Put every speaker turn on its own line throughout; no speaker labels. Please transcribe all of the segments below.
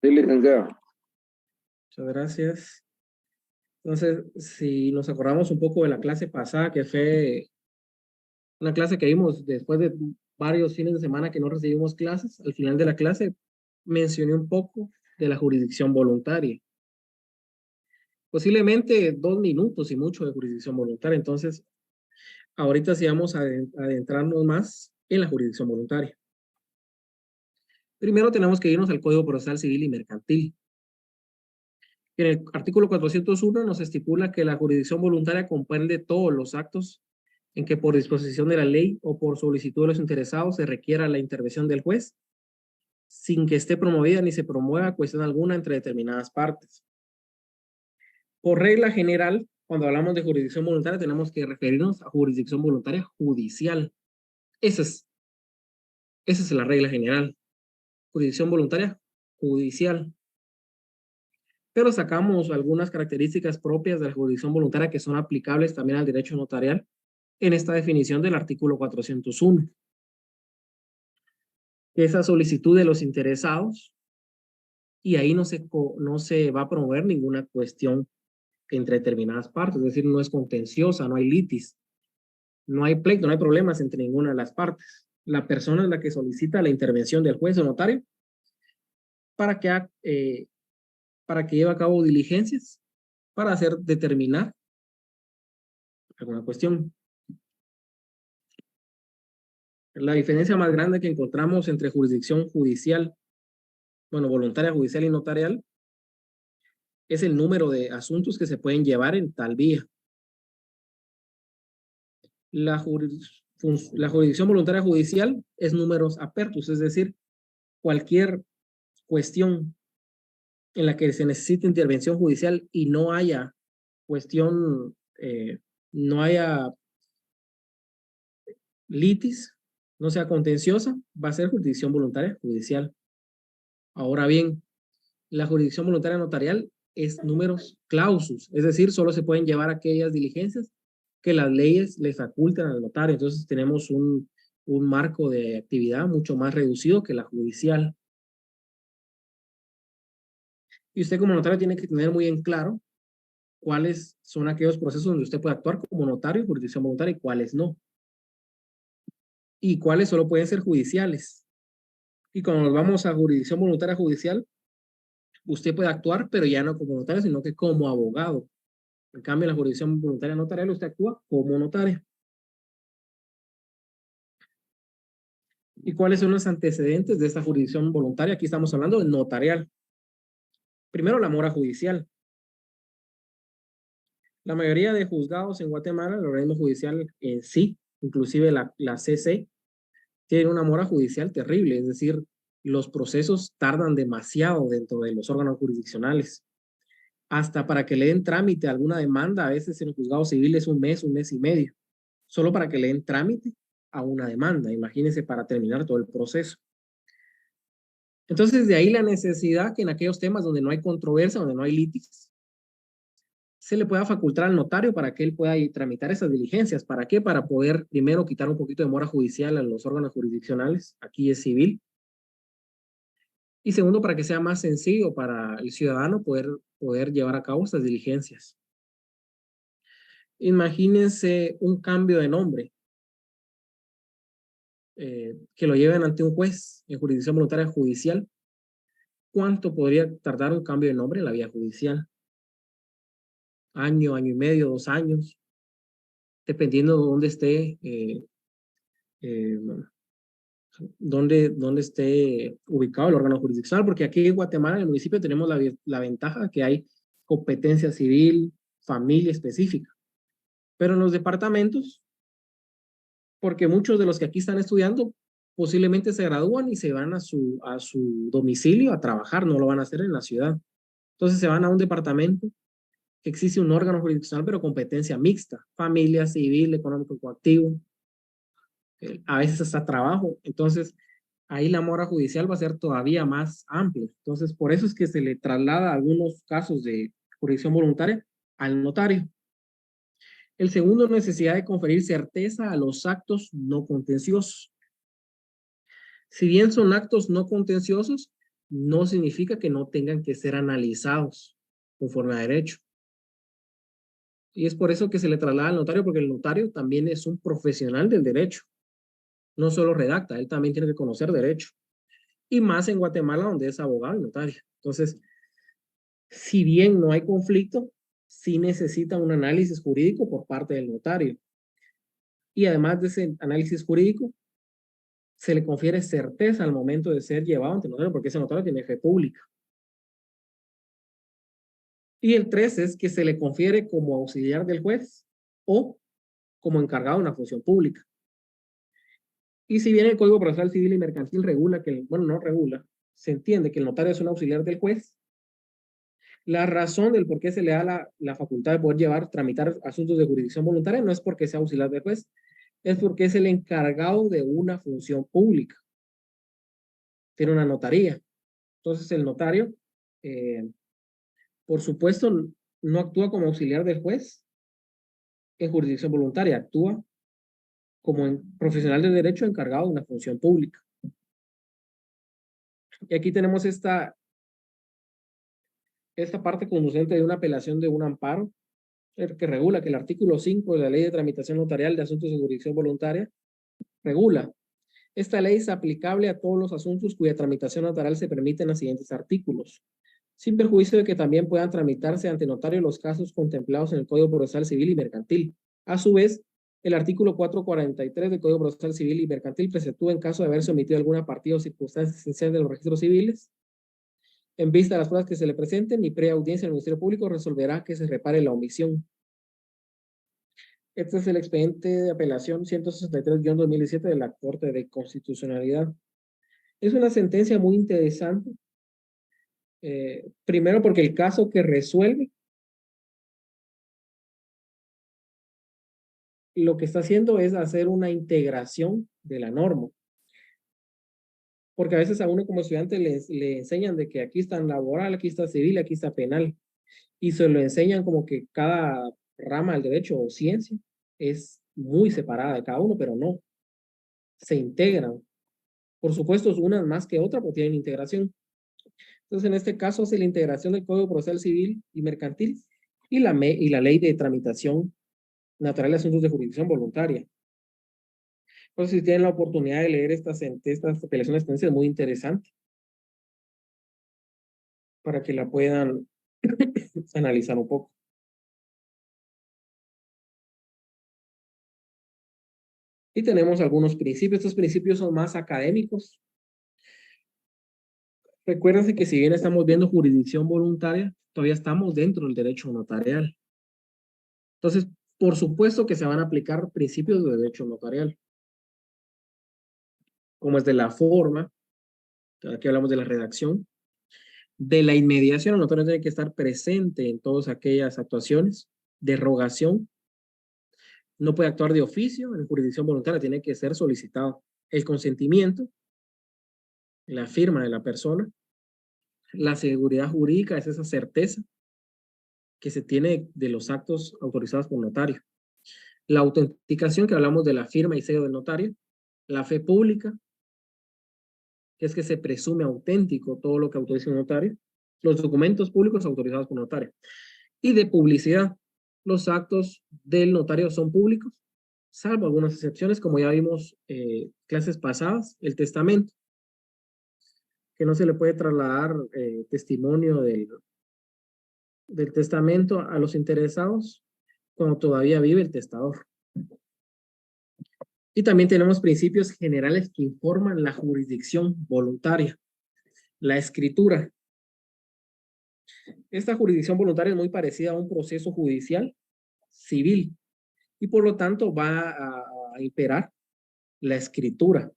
Sí, licenciado.
Muchas gracias. Entonces, si nos acordamos un poco de la clase pasada, que fue una clase que vimos después de varios fines de semana que no recibimos clases, al final de la clase mencioné un poco de la jurisdicción voluntaria. Posiblemente 2 minutos y mucho de jurisdicción voluntaria. Entonces, ahorita sí vamos a adentrarnos más en la jurisdicción voluntaria. Primero tenemos que irnos al Código Procesal Civil y Mercantil. En el artículo 401 nos estipula que la jurisdicción voluntaria comprende todos los actos en que por disposición de la ley o por solicitud de los interesados se requiera la intervención del juez, sin que esté promovida ni se promueva cuestión alguna entre determinadas partes. Por regla general, cuando hablamos de jurisdicción voluntaria, tenemos que referirnos a jurisdicción voluntaria judicial. Esa es la regla general. Jurisdicción voluntaria judicial. Pero sacamos algunas características propias de la jurisdicción voluntaria que son aplicables también al derecho notarial en esta definición del artículo 401. Esa solicitud de los interesados, y ahí no se va a promover ninguna cuestión entre determinadas partes, es decir, no es contenciosa, no hay litis, no hay pleito, no hay problemas entre ninguna de las partes. La persona es la que solicita la intervención del juez o notario para que lleve a cabo diligencias para hacer determinar alguna cuestión. La diferencia más grande que encontramos entre jurisdicción judicial, voluntaria judicial y notarial, es el número de asuntos que se pueden llevar en tal vía. La jurisdicción voluntaria judicial es números apertus, es decir, cualquier cuestión en la que se necesite intervención judicial y no haya no haya litis, no sea contenciosa, va a ser jurisdicción voluntaria judicial. Ahora bien, la jurisdicción voluntaria notarial es números clausus, es decir, solo se pueden llevar aquellas diligencias que las leyes le facultan al notario. Entonces tenemos un marco de actividad mucho más reducido que la judicial. Y usted como notario tiene que tener muy en claro cuáles son aquellos procesos donde usted puede actuar como notario en jurisdicción voluntaria y cuáles no. Y cuáles solo pueden ser judiciales. Y cuando nos vamos a jurisdicción voluntaria judicial, usted puede actuar, pero ya no como notario, sino que como abogado. En cambio, en la jurisdicción voluntaria notarial, usted actúa como notario. ¿Y cuáles son los antecedentes de esta jurisdicción voluntaria? Aquí estamos hablando de notarial. Primero, la mora judicial. La mayoría de juzgados en Guatemala, el organismo judicial en sí, inclusive la CC, tiene una mora judicial terrible, es decir, los procesos tardan demasiado dentro de los órganos jurisdiccionales. Hasta para que le den trámite a alguna demanda, a veces en el juzgado civil es un mes y medio, solo para que le den trámite a una demanda, imagínense, para terminar todo el proceso. Entonces, de ahí la necesidad que en aquellos temas donde no hay controversia, donde no hay litis, se le pueda facultar al notario para que él pueda ir tramitar esas diligencias. ¿Para qué? Para poder primero quitar un poquito de mora judicial a los órganos jurisdiccionales, aquí es civil, y segundo, para que sea más sencillo para el ciudadano poder llevar a cabo estas diligencias. Imagínense un cambio de nombre, que lo lleven ante un juez en jurisdicción voluntaria judicial. ¿Cuánto podría tardar un cambio de nombre en la vía judicial? Año, año y medio, 2 años, dependiendo de dónde esté, dónde esté ubicado el órgano jurisdiccional, porque aquí en Guatemala, en el municipio, tenemos la ventaja que hay competencia civil, familia específica. Pero en los departamentos, porque muchos de los que aquí están estudiando posiblemente se gradúan y se van a su domicilio a trabajar, no lo van a hacer en la ciudad. Entonces se van a un departamento que existe un órgano jurisdiccional, pero competencia mixta, familia, civil, económico, coactivo, a veces hasta trabajo. Entonces ahí la mora judicial va a ser todavía más amplia. Entonces por eso es que se le traslada algunos casos de jurisdicción voluntaria al notario. El segundo, necesidad de conferir certeza a los actos no contenciosos. Si bien son actos no contenciosos, no significa que no tengan que ser analizados conforme a derecho. Y es por eso que se le traslada al notario, porque el notario también es un profesional del derecho. No solo redacta, él también tiene que conocer derecho. Y más en Guatemala, donde es abogado y notario. Entonces, si bien no hay conflicto, sí necesita un análisis jurídico por parte del notario. Y además de ese análisis jurídico, se le confiere certeza al momento de ser llevado ante el notario, porque ese notario tiene fe pública. Y el 3 es que se le confiere como auxiliar del juez o como encargado de una función pública. Y si bien el Código Procesal Civil y Mercantil regula que, bueno, no regula, se entiende que el notario es un auxiliar del juez, la razón del por qué se le da la facultad de poder tramitar asuntos de jurisdicción voluntaria no es porque sea auxiliar del juez, es porque es el encargado de una función pública. Tiene una notaría. Entonces el notario, por supuesto, no actúa como auxiliar del juez en jurisdicción voluntaria, actúa como profesional de derecho encargado de una función pública. Y aquí tenemos esta parte conducente de una apelación de un amparo que regula que el artículo 5 de la Ley de Tramitación Notarial de Asuntos de Jurisdicción Voluntaria regula. Esta ley es aplicable a todos los asuntos cuya tramitación notarial se permite en los siguientes artículos, sin perjuicio de que también puedan tramitarse ante notario los casos contemplados en el Código Procesal Civil y Mercantil. A su vez, el artículo 443 del Código Procesal Civil y Mercantil preceptúa en caso de haberse omitido alguna partida o circunstancia esencial de los registros civiles. En vista de las pruebas que se le presenten, y previa audiencia del Ministerio Público resolverá que se repare la omisión. Este es el expediente de apelación 163-2017 de la Corte de Constitucionalidad. Es una sentencia muy interesante. Primero porque el caso que resuelve lo que está haciendo es hacer una integración de la norma. Porque a veces a uno como estudiante le enseñan de que aquí está laboral, aquí está civil, aquí está penal. Y se lo enseñan como que cada rama del derecho o ciencia es muy separada de cada uno, pero no. Se integran. Por supuesto, unas más que otras, porque tienen integración. Entonces, en este caso, hace la integración del Código Procesal Civil y Mercantil y la Ley de Tramitación Natural de Asuntos de Jurisdicción Voluntaria. Entonces, si tienen la oportunidad de leer estas apelaciones, es muy interesante para que la puedan analizar un poco. Y tenemos algunos principios. Estos principios son más académicos. Recuérdense que si bien estamos viendo jurisdicción voluntaria, todavía estamos dentro del derecho notarial. Entonces, por supuesto que se van a aplicar principios de derecho notarial, como es de la forma, aquí hablamos de la redacción, de la inmediación. El notario tiene que estar presente en todas aquellas actuaciones, derogación, no puede actuar de oficio en jurisdicción voluntaria, tiene que ser solicitado el consentimiento, la firma de la persona, la seguridad jurídica es esa certeza que se tiene de los actos autorizados por notario. La autenticación, que hablamos de la firma y sello del notario. La fe pública, que es que se presume auténtico todo lo que autoriza un notario. Los documentos públicos autorizados por notario. Y de publicidad. Los actos del notario son públicos, salvo algunas excepciones, como ya vimos clases pasadas, el testamento, que no se le puede trasladar testimonio del testamento a los interesados cuando todavía vive el testador. Y también tenemos principios generales que informan la jurisdicción voluntaria. La escritura. Esta jurisdicción voluntaria es muy parecida a un proceso judicial civil y por lo tanto va a imperar la escritura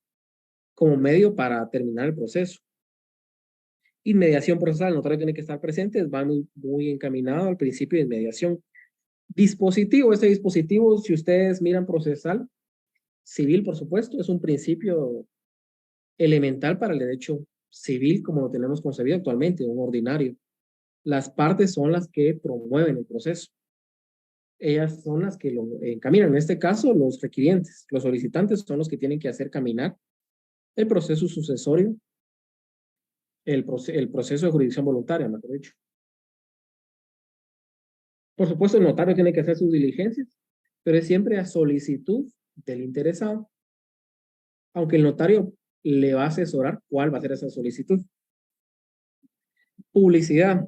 como medio para terminar el proceso. Inmediación procesal, el notario tiene que estar presente, va muy encaminado al principio de inmediación. Dispositivo, este dispositivo, si ustedes miran procesal, civil por supuesto, es un principio elemental para el derecho civil como lo tenemos concebido actualmente, un ordinario. Las partes son las que promueven el proceso. Ellas son las que lo encaminan. En este caso, los requirientes, los solicitantes son los que tienen que hacer caminar el proceso sucesorio el proceso de jurisdicción voluntaria, mejor dicho. Por supuesto, el notario tiene que hacer sus diligencias, pero es siempre a solicitud del interesado, aunque el notario le va a asesorar cuál va a ser esa solicitud. Publicidad.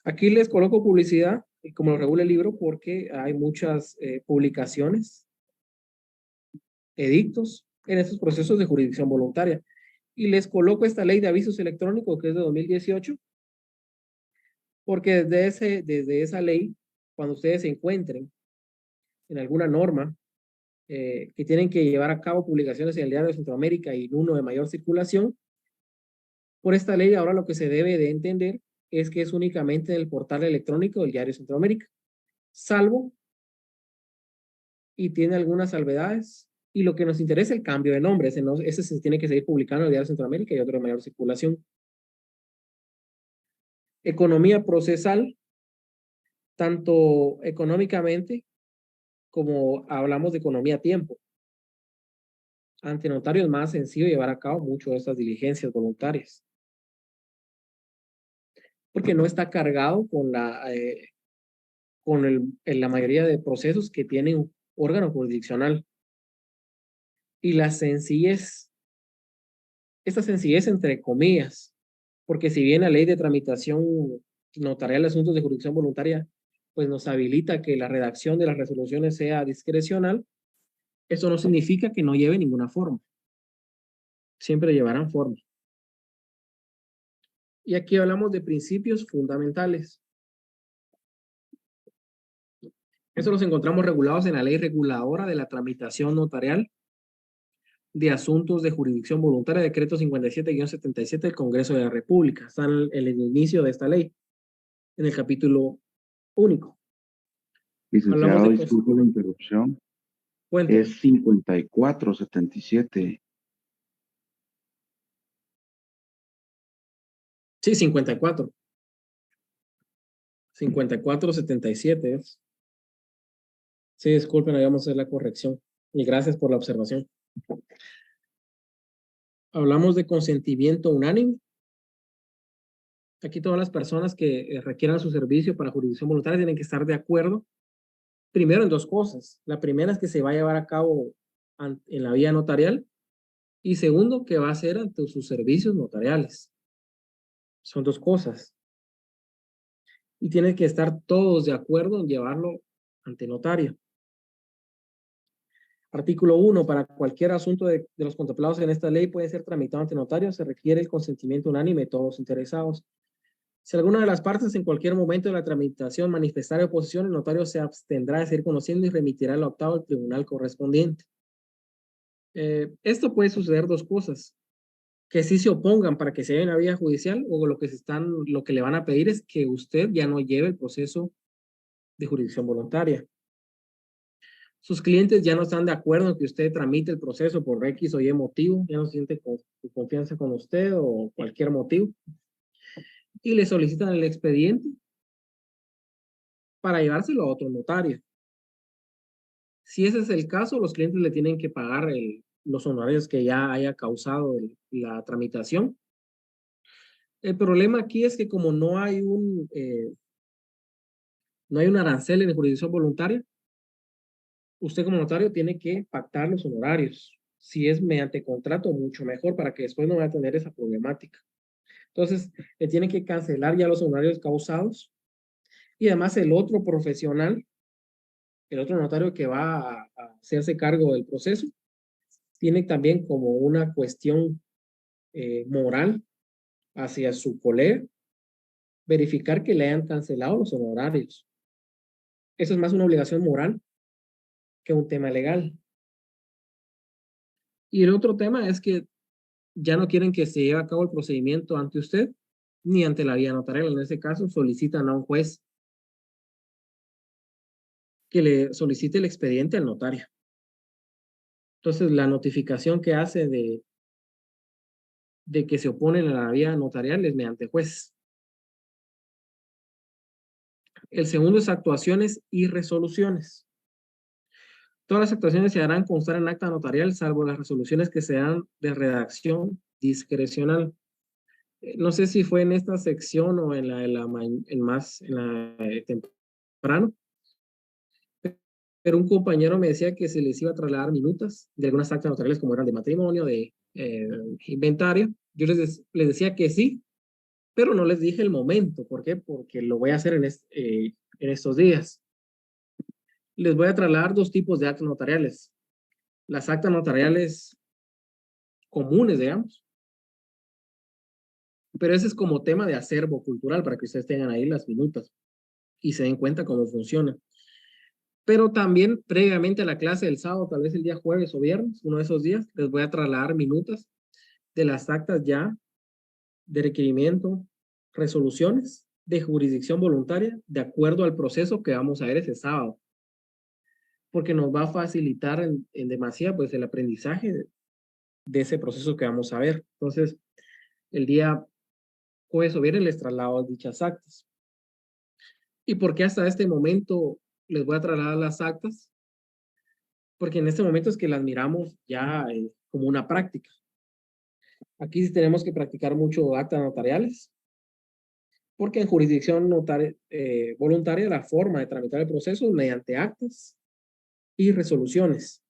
Aquí les coloco publicidad, como lo regula el libro, porque hay muchas publicaciones, edictos en estos procesos de jurisdicción voluntaria. Y les coloco esta ley de avisos electrónicos que es de 2018, porque desde esa ley, cuando ustedes se encuentren en alguna norma que tienen que llevar a cabo publicaciones en el Diario de Centroamérica y en uno de mayor circulación, por esta ley ahora lo que se debe de entender es que es únicamente en el portal electrónico del Diario de Centroamérica, salvo, y tiene algunas salvedades, y lo que nos interesa es el cambio de nombre, ese se tiene que seguir publicando en el Diario de Centroamérica y otro de mayor circulación. Economía procesal, tanto económicamente como hablamos de economía a tiempo. Ante notario es más sencillo llevar a cabo mucho de estas diligencias voluntarias, porque no está cargado con la mayoría de procesos que tienen un órgano jurisdiccional. Y la sencillez, esta sencillez entre comillas, porque si bien la ley de tramitación notarial de asuntos de jurisdicción voluntaria pues nos habilita que la redacción de las resoluciones sea discrecional, eso no significa que no lleve ninguna forma. Siempre llevarán forma. Y aquí hablamos de principios fundamentales. Eso los encontramos regulados en la ley reguladora de la tramitación notarial de asuntos de jurisdicción voluntaria, decreto 57-77 del Congreso de la República. Está en el inicio de esta ley, en el capítulo único.
Licenciado, disculpe la interrupción.
Cuente.
Es 5477.
Sí, 54. 5477 es. Sí, disculpen, ahí vamos a hacer la corrección. Y gracias por la observación. Hablamos de consentimiento unánime. Aquí todas las personas que requieran su servicio para jurisdicción voluntaria tienen que estar de acuerdo, primero en dos cosas. La primera es que se va a llevar a cabo en la vía notarial y segundo, que va a ser ante sus servicios notariales. Son dos cosas. Y tienen que estar todos de acuerdo en llevarlo ante notario. Artículo 1. Para cualquier asunto de los contemplados en esta ley puede ser tramitado ante notario. Se requiere el consentimiento unánime de todos los interesados. Si alguna de las partes en cualquier momento de la tramitación manifestara oposición, el notario se abstendrá de seguir conociendo y remitirá el octavo al tribunal correspondiente. Esto puede suceder dos cosas. Que sí se opongan para que se lleve una vía judicial o lo que le van a pedir es que usted ya no lleve el proceso de jurisdicción voluntaria. Sus clientes ya no están de acuerdo en que usted tramite el proceso por X o Y motivo, ya no siente confianza con usted o cualquier motivo, y le solicitan el expediente para llevárselo a otro notario. Si ese es el caso, los clientes le tienen que pagar los honorarios que ya haya causado la tramitación. El problema aquí es que como no hay un arancel en jurisdicción voluntaria, usted como notario tiene que pactar los honorarios. Si es mediante contrato, mucho mejor para que después no vaya a tener esa problemática. Entonces, le tienen que cancelar ya los honorarios causados. Y además el otro profesional, el otro notario que va a hacerse cargo del proceso, tiene también como una cuestión moral hacia su colega, verificar que le hayan cancelado los honorarios. Eso es más una obligación moral que un tema legal. Y el otro tema es que ya no quieren que se lleve a cabo el procedimiento ante usted ni ante la vía notarial. En ese caso, solicitan a un juez que le solicite el expediente al notario. Entonces, la notificación que hace de que se oponen a la vía notarial es mediante juez. El segundo es actuaciones y resoluciones. Todas las actuaciones se harán constar en acta notarial, salvo las resoluciones que sean de redacción discrecional. No sé si fue en esta sección o en temprano, pero un compañero me decía que se les iba a trasladar minutas de algunas actas notariales como eran de matrimonio, de inventario. Yo les decía que sí, pero no les dije el momento. ¿Por qué? Porque lo voy a hacer en estos días. Les voy a trasladar dos tipos de actas notariales. Las actas notariales comunes, digamos, pero ese es como tema de acervo cultural para que ustedes tengan ahí las minutas y se den cuenta cómo funciona. Pero también previamente a la clase del sábado, tal vez el día jueves o viernes, uno de esos días, les voy a trasladar minutas de las actas ya de requerimiento, resoluciones de jurisdicción voluntaria de acuerdo al proceso que vamos a ver ese sábado, porque nos va a facilitar en demasía pues el aprendizaje de ese proceso que vamos a ver. Entonces, el día jueves o viernes les traslado dichas actas. ¿Y por qué hasta este momento les voy a trasladar las actas? Porque en este momento es que las miramos ya como una práctica. Aquí sí tenemos que practicar mucho actas notariales, porque en jurisdicción voluntaria la forma de tramitar el proceso es mediante actas y resoluciones.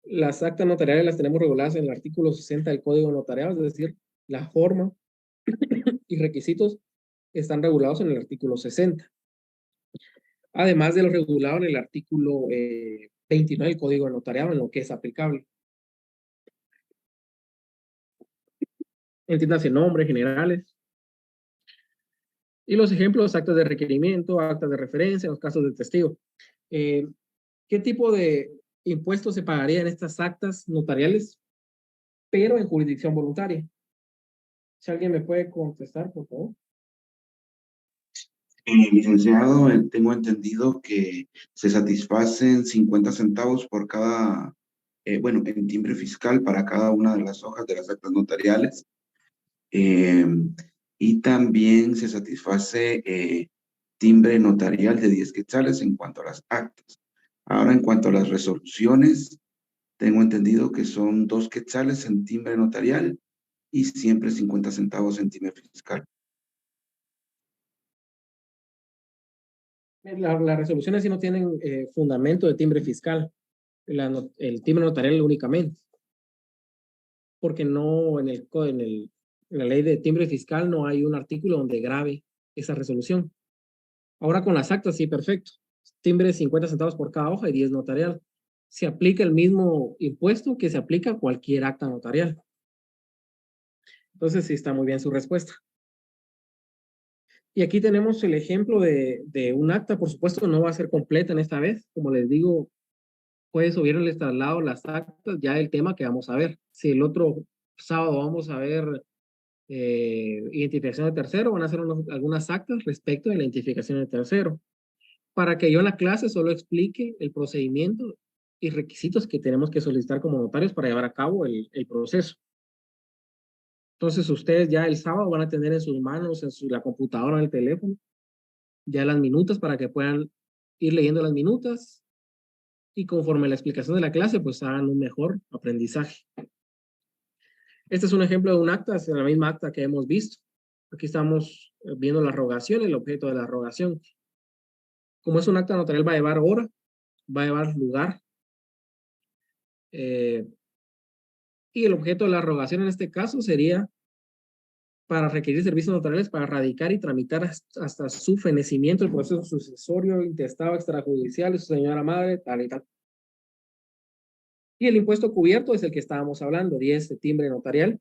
Las actas notariales las tenemos reguladas en el artículo 60 del Código Notarial, es decir, la forma y requisitos están regulados en el artículo 60. Además de lo regulado en el artículo 29 del Código Notarial, en lo que es aplicable. Entiéndase nombres generales. Y los ejemplos, actas de requerimiento, actas de referencia, los casos de testigo. ¿Qué tipo de impuestos se pagaría en estas actas notariales, pero en jurisdicción voluntaria? Si alguien me puede contestar, por favor.
Licenciado, tengo entendido que se satisfacen 50 centavos por cada, bueno, en timbre fiscal para cada una de las hojas de las actas notariales. Y también se satisface timbre notarial de 10 quetzales en cuanto a las actas. Ahora, en cuanto a las resoluciones, tengo entendido que son 2 quetzales en timbre notarial y siempre 50 centavos en timbre fiscal.
Las resoluciones sí no tienen fundamento de timbre fiscal, el timbre notarial únicamente, porque no en la ley de timbre fiscal no hay un artículo donde grave esa resolución. Ahora con las actas sí, perfecto. Timbre 50 centavos por cada hoja y 10 notarial. Se aplica el mismo impuesto que se aplica a cualquier acta notarial. Entonces sí está muy bien su respuesta. Y aquí tenemos el ejemplo de un acta, por supuesto no va a ser completa en esta vez, como les digo, jueves o viernes les traslado las actas, ya el tema que vamos a ver. Si el otro sábado vamos a ver identificación de tercero, van a hacer algunas actas respecto de la identificación de tercero, para que yo en la clase solo explique el procedimiento y requisitos que tenemos que solicitar como notarios para llevar a cabo el proceso. Entonces ustedes ya el sábado van a tener en sus manos, la computadora, en el teléfono, ya las minutas para que puedan ir leyendo las minutas y conforme la explicación de la clase, pues hagan un mejor aprendizaje. Este es un ejemplo de un acta, es la misma acta que hemos visto. Aquí estamos viendo la rogación, el objeto de la rogación. Como es un acta notarial, va a llevar hora, va a llevar lugar. Y el objeto de la rogación en este caso sería para requerir servicios notariales para radicar y tramitar hasta su fenecimiento el proceso sucesorio, intestado, extrajudicial de su señora madre, tal y tal. Y el impuesto cubierto es el que estábamos hablando, 10 de timbre notarial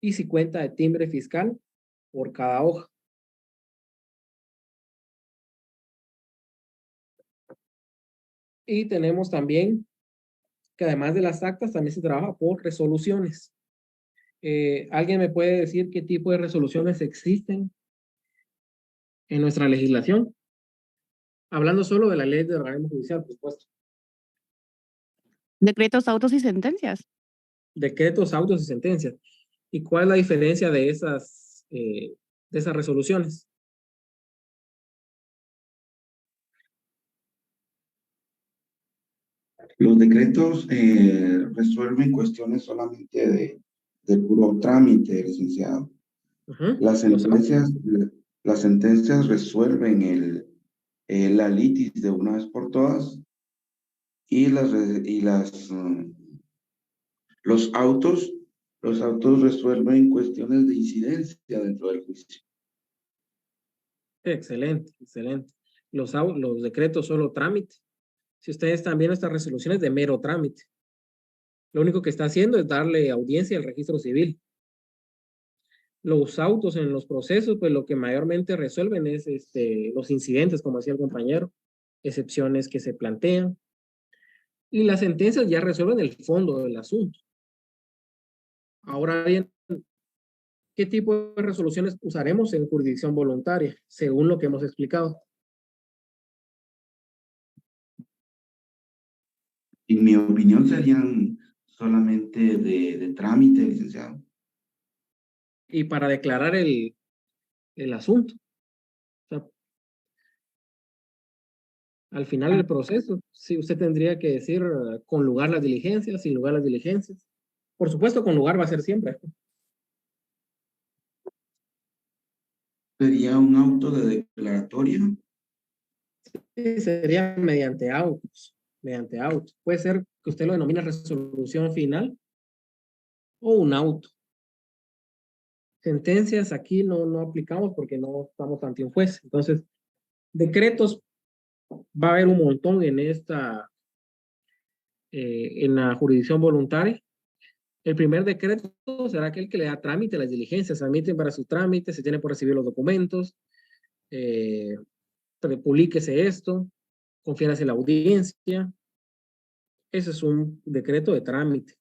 y 50 de timbre fiscal por cada hoja. Y tenemos también que además de las actas también se trabaja por resoluciones. ¿Alguien me puede decir qué tipo de resoluciones existen en nuestra legislación? Hablando solo de la ley de organismo judicial, por supuesto.
Decretos, autos y sentencias.
Decretos, autos y sentencias. ¿Y cuál es la diferencia de esas resoluciones?
Los decretos resuelven cuestiones solamente de puro trámite, licenciado.
Ujú.
Las
Los autos.
sentencias, las sentencias resuelven la litis de una vez por todas y los autos, los autos resuelven cuestiones de incidencia dentro del juicio.
Excelente, excelente. Los decretos solo trámite. Si ustedes están viendo estas resoluciones de mero trámite, lo único que está haciendo es darle audiencia al registro civil. Los autos en los procesos, pues lo que mayormente resuelven es los incidentes, como decía el compañero, excepciones que se plantean, y las sentencias ya resuelven el fondo del asunto. Ahora bien, ¿qué tipo de resoluciones usaremos en jurisdicción voluntaria, según lo que hemos explicado?
En mi opinión serían solamente de trámite, licenciado.
Y para declarar el asunto. O sea, al final del proceso, sí, usted tendría que decir con lugar las diligencias, sin lugar las diligencias. Por supuesto, con lugar va a ser siempre.
Sería un auto de declaratoria.
Sí, sería mediante autos, mediante autos. Puede ser que usted lo denomine resolución final o un auto. Sentencias aquí no aplicamos porque no estamos ante un juez. Entonces, decretos va a haber un montón en la jurisdicción voluntaria. El primer decreto será aquel que le da trámite a las diligencias, se admiten para su trámite, se tiene por recibir los documentos, eh, publíquese esto, confiérase la audiencia. Ese es un decreto de trámite,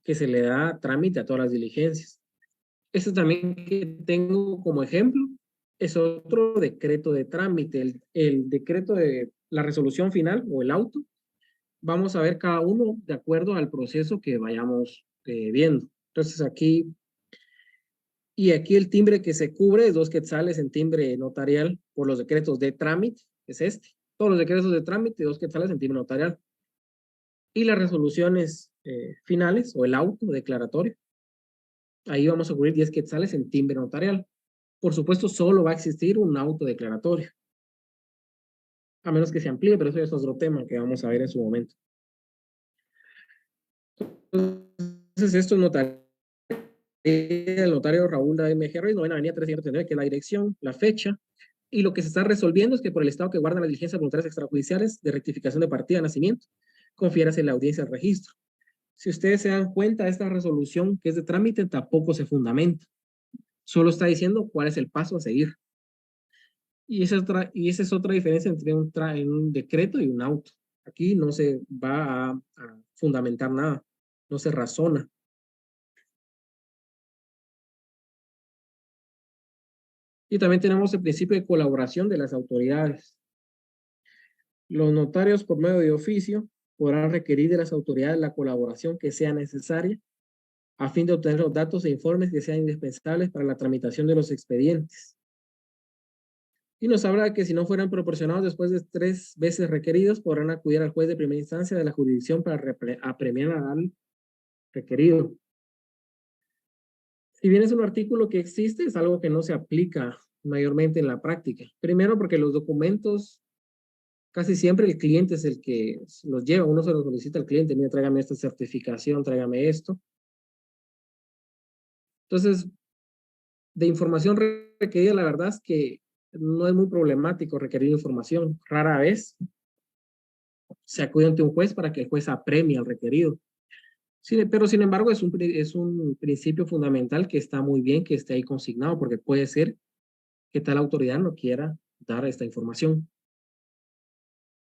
que se le da trámite a todas las diligencias. Este también que tengo como ejemplo es otro decreto de trámite, el decreto de la resolución final o el auto. Vamos a ver cada uno de acuerdo al proceso que vayamos viendo. Entonces aquí el timbre que se cubre es 2 quetzales en timbre notarial por los decretos de trámite, es este. Todos los decretos de trámite, 2 quetzales en timbre notarial. Y las resoluciones finales o el auto declaratorio, ahí vamos a cubrir 10 quetzales en timbre notarial. Por supuesto, solo va a existir un auto declaratorio, a menos que se amplíe, pero eso ya es otro tema que vamos a ver en su momento. Entonces, esto es notario. El notario Raúl de M.G. Ruiz, 9ª Avenida 339, que es la dirección, la fecha, y lo que se está resolviendo es que por el Estado que guarda las diligencias voluntarias extrajudiciales de rectificación de partida de nacimiento, confiérase la audiencia al registro. Si ustedes se dan cuenta, esta resolución que es de trámite tampoco se fundamenta. Solo está diciendo cuál es el paso a seguir. Y esa es otra diferencia entre un decreto y un auto. Aquí no se va a fundamentar nada, no se razona. Y también tenemos el principio de colaboración de las autoridades. Los notarios por medio de oficio podrán requerir de las autoridades la colaboración que sea necesaria a fin de obtener los datos e informes que sean indispensables para la tramitación de los expedientes. Y nos habla que si no fueran proporcionados después de 3 veces requeridos, podrán acudir al juez de primera instancia de la jurisdicción para apremiar al requerido. Si bien es un artículo que existe, es algo que no se aplica mayormente en la práctica. Primero, porque los documentos, casi siempre el cliente es el que los lleva, uno se los solicita al cliente, mira, tráigame esta certificación, tráigame esto. Entonces, de información requerida, la verdad es que no es muy problemático requerir información. Rara vez se acude ante un juez para que el juez apremie al requerido. Sí, pero sin embargo es un principio fundamental que está muy bien que esté ahí consignado, porque puede ser que tal autoridad no quiera dar esta información.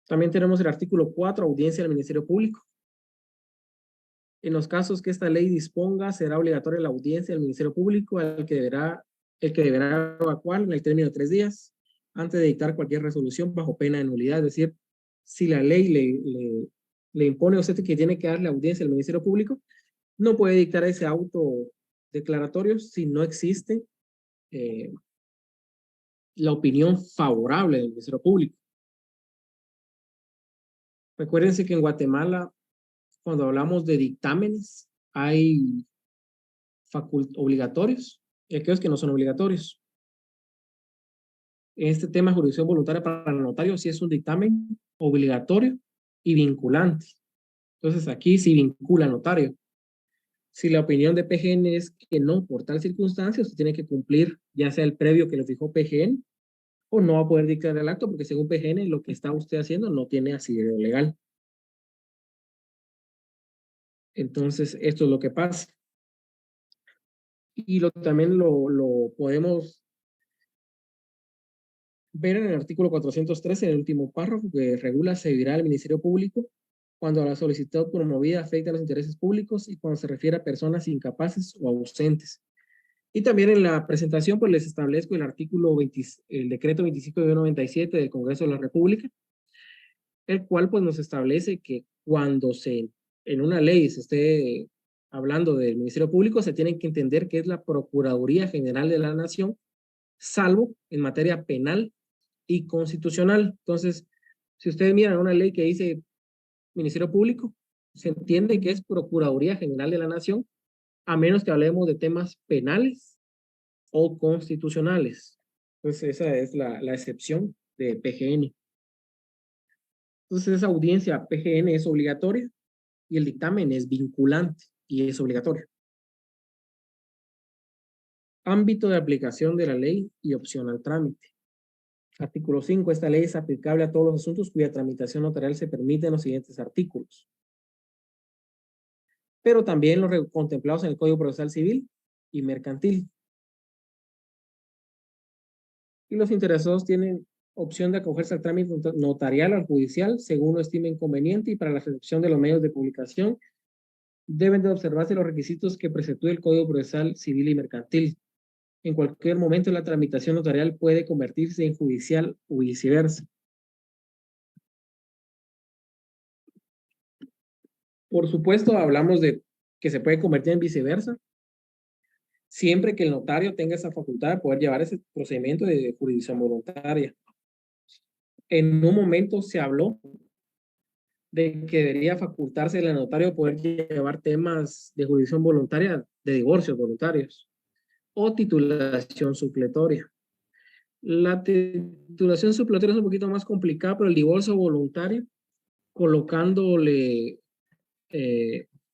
También tenemos el artículo 4, audiencia del Ministerio Público. En los casos que esta ley disponga, será obligatoria la audiencia del Ministerio Público el que deberá evacuar en el término de 3 días antes de dictar cualquier resolución bajo pena de nulidad. Es decir, si la ley le impone a usted que tiene que darle audiencia al Ministerio Público, no puede dictar ese auto declaratorio si no existe la opinión favorable del Ministerio Público. Recuérdense que en Guatemala, cuando hablamos de dictámenes, hay obligatorios y aquellos que no son obligatorios. En este tema de jurisdicción voluntaria para el notario, sí es un dictamen obligatorio y vinculante. Entonces, aquí sí vincula al notario. Si la opinión de PGN es que no, por tal circunstancia, usted tiene que cumplir ya sea el previo que le fijó PGN o no va a poder dictar el acto porque según PGN lo que está usted haciendo no tiene asidero legal. Entonces, esto es lo que pasa. Y también lo podemos ver en el artículo 413, en el último párrafo, que regula, se dirá al Ministerio Público cuando la solicitud promovida afecta a los intereses públicos y cuando se refiere a personas incapaces o ausentes. Y también en la presentación, pues les establezco el artículo 20, el decreto 25/97 del Congreso de la República, el cual pues nos establece que cuando en una ley se esté hablando del Ministerio Público, se tiene que entender que es la Procuraduría General de la Nación, salvo en materia penal y constitucional. Entonces, si ustedes miran una ley que dice Ministerio Público, se entiende que es Procuraduría General de la Nación, a menos que hablemos de temas penales o constitucionales. Entonces, esa es la excepción de PGN. Entonces, esa audiencia PGN es obligatoria y el dictamen es vinculante y es obligatorio. Ámbito de aplicación de la ley y opción al trámite. Artículo 5. Esta ley es aplicable a todos los asuntos cuya tramitación notarial se permite en los siguientes artículos. Pero también los contemplados en el Código Procesal Civil y Mercantil. Y los interesados tienen opción de acogerse al trámite notarial o al judicial según lo estimen conveniente y para la recepción de los medios de publicación deben de observarse los requisitos que preceptúa el Código Procesal Civil y Mercantil. En cualquier momento la tramitación notarial puede convertirse en judicial o viceversa. Por supuesto, hablamos de que se puede convertir en viceversa, siempre que el notario tenga esa facultad de poder llevar ese procedimiento de jurisdicción voluntaria. En un momento se habló de que debería facultarse al notario poder llevar temas de jurisdicción voluntaria de divorcios voluntarios o titulación supletoria. La titulación supletoria es un poquito más complicada, pero el divorcio voluntario, colocándole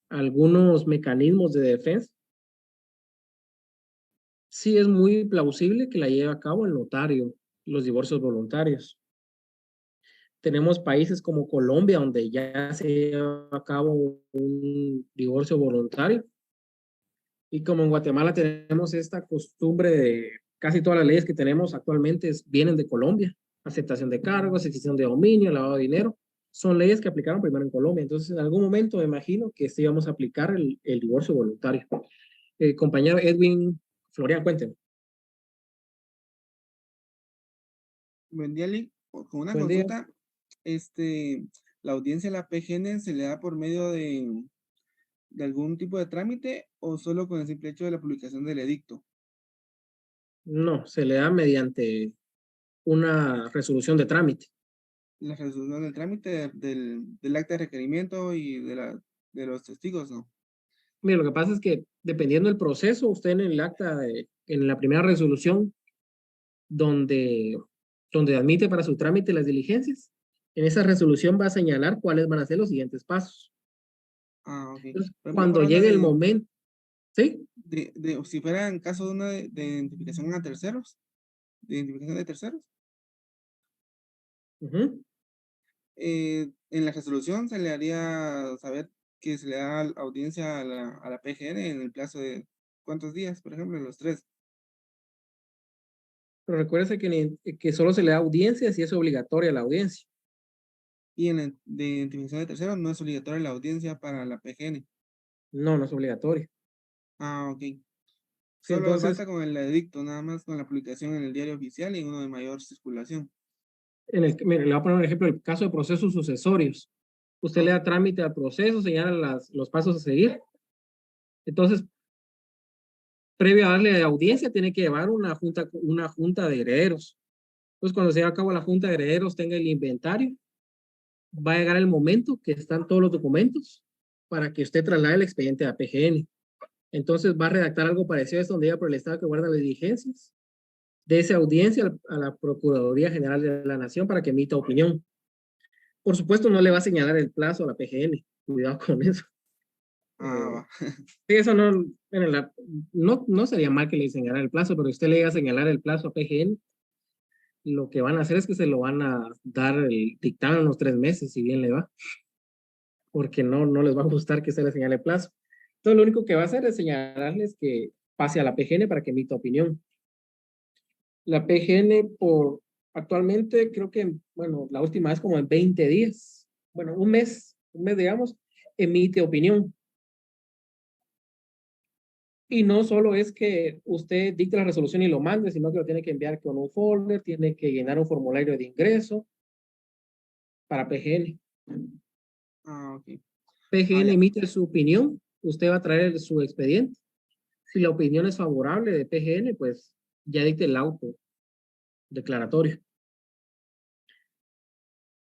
algunos mecanismos de defensa, sí es muy plausible que la lleve a cabo el notario, los divorcios voluntarios. Tenemos países como Colombia, donde ya se lleva a cabo un divorcio voluntario. Y como en Guatemala tenemos esta costumbre de casi todas las leyes que tenemos actualmente vienen de Colombia. Aceptación de cargos, extinción de dominio, lavado de dinero. Son leyes que aplicaron primero en Colombia. Entonces, en algún momento me imagino que sí vamos a aplicar el divorcio voluntario. Compañero Edwin Florian, cuéntenme.
Buen día, Lee. Con una
Buen día.
consulta, la audiencia a la PGN se le da por medio de algún tipo de trámite o solo con el simple hecho de la publicación del edicto.
No, se le da mediante una resolución de trámite.
La resolución del trámite del acta de requerimiento y de los testigos, ¿no?
Mira, lo que pasa es que dependiendo del proceso, usted en el acta, en la primera resolución, donde admite para su trámite las diligencias, en esa resolución va a señalar cuáles van a ser los siguientes pasos.
Ah, ok.
Entonces,
Por ejemplo,
cuando llegue el momento, ¿sí?
Si fuera en caso de una de identificación a terceros, de identificación de terceros, en la resolución se le haría saber que se le da audiencia a la PGN en el plazo de ¿cuántos días? Por ejemplo, los 3.
Pero recuérdese que solo se le da audiencia si es obligatoria la audiencia.
Y en la de identificación de terceros no es obligatoria la audiencia para la PGN.
No, no es obligatoria.
Ah, ok.
Sí,
Solo
entonces,
basta con el edicto, nada más con la publicación en el diario oficial y uno de mayor circulación.
mire, le voy a poner un ejemplo, el caso de procesos sucesorios. Usted le da trámite al proceso, señala los pasos a seguir. Entonces, previo a darle audiencia, tiene que llevar una junta de herederos. Entonces, cuando se lleve a cabo la junta de herederos, tenga el inventario va a llegar el momento que están todos los documentos para que usted traslade el expediente a PGN. Entonces va a redactar algo parecido a esto donde diga por el Estado que guarda las diligencias de esa audiencia a la Procuraduría General de la Nación para que emita opinión. Por supuesto, no le va a señalar el plazo a la PGN. Cuidado con eso.
Va.
Sí, eso no sería mal que le señalara el plazo, pero usted le iba a señalar el plazo a PGN. Lo que van a hacer es que se lo van a dar el dictamen unos 3 meses, si bien le va. Porque no les va a gustar que se le señale el plazo. Entonces, lo único que va a hacer es señalarles que pase a la PGN para que emita opinión. La PGN actualmente creo que, bueno, la última vez como en 20 días, bueno, un mes digamos, emite opinión. Y no solo es que usted dicte la resolución y lo mande, sino que lo tiene que enviar con un folder, tiene que llenar un formulario de ingreso para PGN.
Ok.
PGN
Ya.
emite su opinión, usted va a traer su expediente. Si la opinión es favorable de PGN, pues ya dicte el auto declaratorio.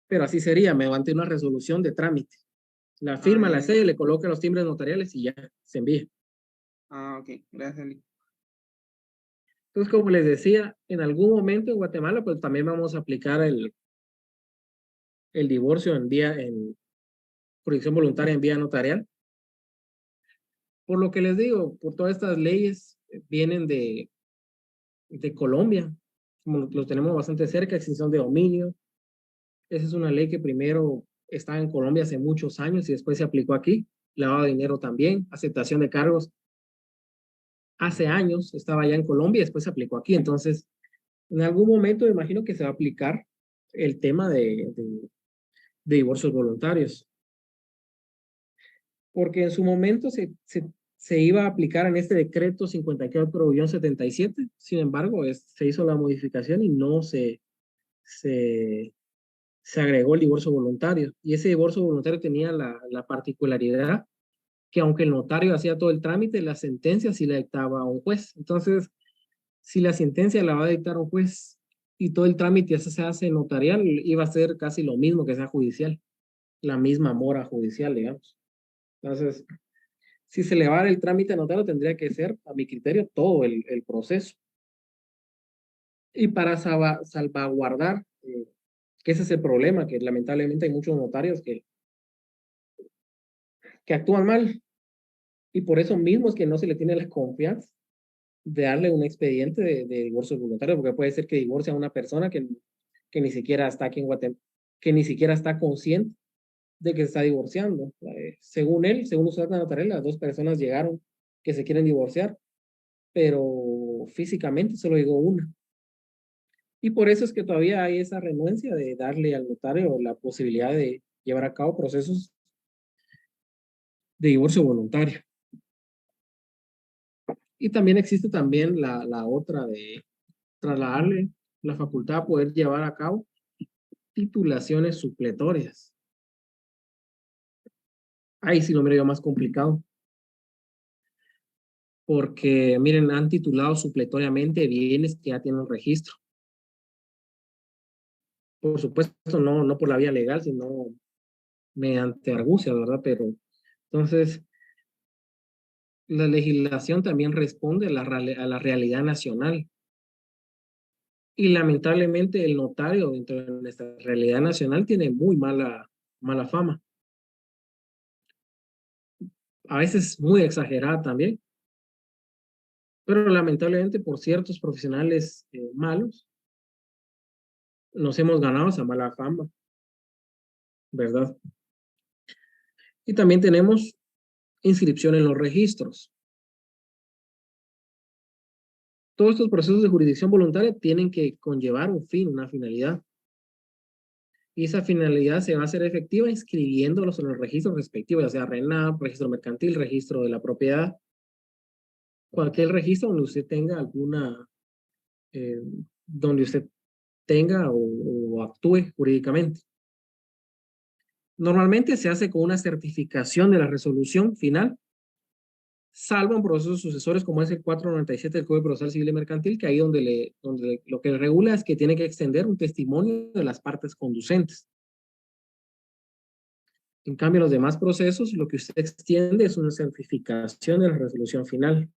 Pero así sería, mediante una resolución de trámite. La firma, la
Ya.
sede, le coloca los timbres notariales y ya se envía.
Ok. Gracias, Lee.
Entonces, como les decía, en algún momento en Guatemala, pues también vamos a aplicar el divorcio en jurisdicción voluntaria en vía notarial. Por lo que les digo, por todas estas leyes vienen de Colombia, como lo tenemos bastante cerca, extinción de dominio. Esa es una ley que primero estaba en Colombia hace muchos años y después se aplicó aquí. Lavado de dinero también, aceptación de cargos. Hace años estaba ya en Colombia y después se aplicó aquí. Entonces, en algún momento me imagino que se va a aplicar el tema de divorcios voluntarios. Porque en su momento se iba a aplicar en este decreto 54-77, sin embargo, se hizo la modificación y no se agregó el divorcio voluntario. Y ese divorcio voluntario tenía la particularidad que aunque el notario hacía todo el trámite, la sentencia sí la dictaba un juez. Entonces, si la sentencia la va a dictar un juez y todo el trámite se hace notarial, iba a ser casi lo mismo que sea judicial, la misma mora judicial, digamos. Entonces, si se le va a dar el trámite notario, tendría que ser, a mi criterio, todo el proceso. Y para salvaguardar, que ese es el problema, que lamentablemente hay muchos notarios que actúan mal. Y por eso mismo es que no se le tiene la confianza de darle un expediente de divorcio voluntario, porque puede ser que divorcie a una persona que ni siquiera está aquí en Guatemala, que ni siquiera está consciente de que se está divorciando. Según él, según los actas notariales, las 2 personas llegaron que se quieren divorciar, pero físicamente solo llegó una. Y por eso es que todavía hay esa renuencia de darle al notario la posibilidad de llevar a cabo procesos de divorcio voluntario. Y también existe también la otra de trasladarle la facultad a poder llevar a cabo titulaciones supletorias. Ahí sí lo miro yo más complicado. Porque, miren, han titulado supletoriamente bienes que ya tienen registro. Por supuesto, no por la vía legal, sino mediante argucia, ¿verdad? Pero, entonces, la legislación también responde a la realidad nacional. Y lamentablemente el notario dentro de nuestra realidad nacional tiene muy mala fama. A veces muy exagerada también. Pero lamentablemente por ciertos profesionales malos, nos hemos ganado esa mala fama, ¿verdad? Y también tenemos inscripción en los registros. Todos estos procesos de jurisdicción voluntaria tienen que conllevar un fin, una finalidad. Y esa finalidad se va a hacer efectiva inscribiéndolos en los registros respectivos, ya sea RENAP, registro mercantil, registro de la propiedad, cualquier registro donde usted tenga donde usted tenga o actúe jurídicamente. Normalmente se hace con una certificación de la resolución final, salvo en procesos sucesores como es el 497 del Código Procesal Civil y Mercantil, que ahí donde lo que regula es que tiene que extender un testimonio de las partes conducentes. En cambio, los demás procesos, lo que usted extiende es una certificación de la resolución final.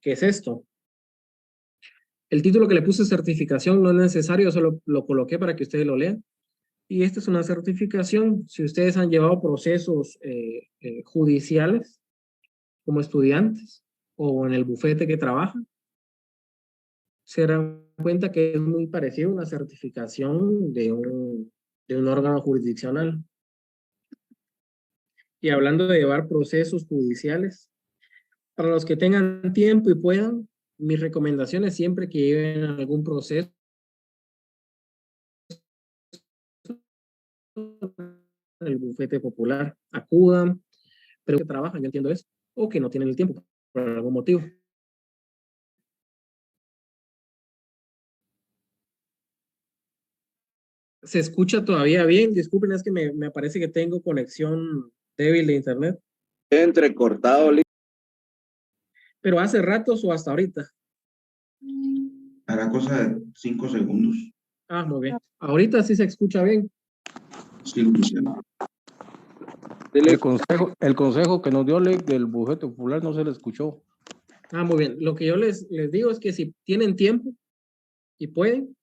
¿Qué es esto? El título que le puse certificación no es necesario, solo lo coloqué para que ustedes lo lean. Y esta es una certificación. Si ustedes han llevado procesos judiciales como estudiantes o en el bufete que trabajan, se darán cuenta que es muy parecido a una certificación de un órgano jurisdiccional. Y hablando de llevar procesos judiciales, para los que tengan tiempo y puedan, mis recomendaciones siempre que lleven algún proceso en el bufete popular, acudan, pero que trabajan, yo entiendo eso, o que no tienen el tiempo por algún motivo. ¿Se escucha todavía bien? Disculpen, es que me parece que tengo conexión débil de internet.
Entrecortado.
Pero hace ratos o hasta ahorita.
Hará cosa de 5 segundos.
Ah, muy bien. Ahorita sí se escucha bien.
Sí, Luciano.
El consejo que nos dio Ley del bufete popular no se le escuchó.
Ah, muy bien. Lo que yo les digo es que si tienen tiempo y pueden,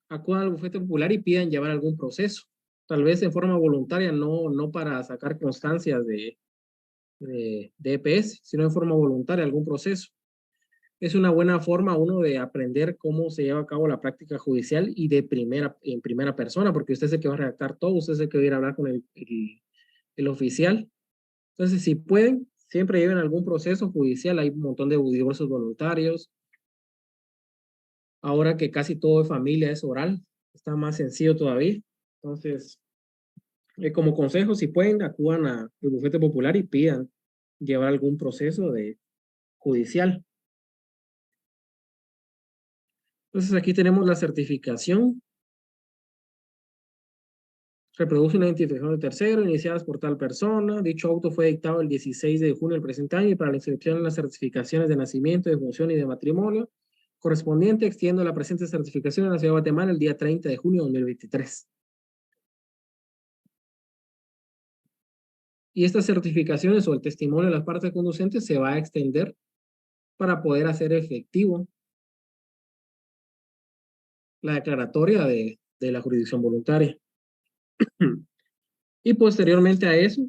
acudan al bufete popular y pidan llevar algún proceso. Tal vez en forma voluntaria, no para sacar constancias de EPS, sino en forma voluntaria, algún proceso. Es una buena forma, uno, de aprender cómo se lleva a cabo la práctica judicial y en primera persona, porque usted es el que va a redactar todo, usted es el que va a ir a hablar con el oficial. Entonces, si pueden, siempre lleven algún proceso judicial. Hay un montón de diversos voluntarios. Ahora que casi todo de familia es oral, está más sencillo todavía. Entonces, como consejo, si pueden, acudan al bufete popular y pidan llevar algún proceso judicial. Entonces, aquí tenemos la certificación. Reproduce una identificación de tercero, iniciadas por tal persona. Dicho auto fue dictado el 16 de junio del presente año y para la inscripción en las certificaciones de nacimiento, de función y de matrimonio correspondiente, extiendo la presente certificación en la ciudad de Guatemala el día 30 de junio de 2023. Y estas certificaciones o el testimonio de las partes conducentes se va a extender para poder hacer efectivo la declaratoria de la jurisdicción voluntaria. Y posteriormente a eso,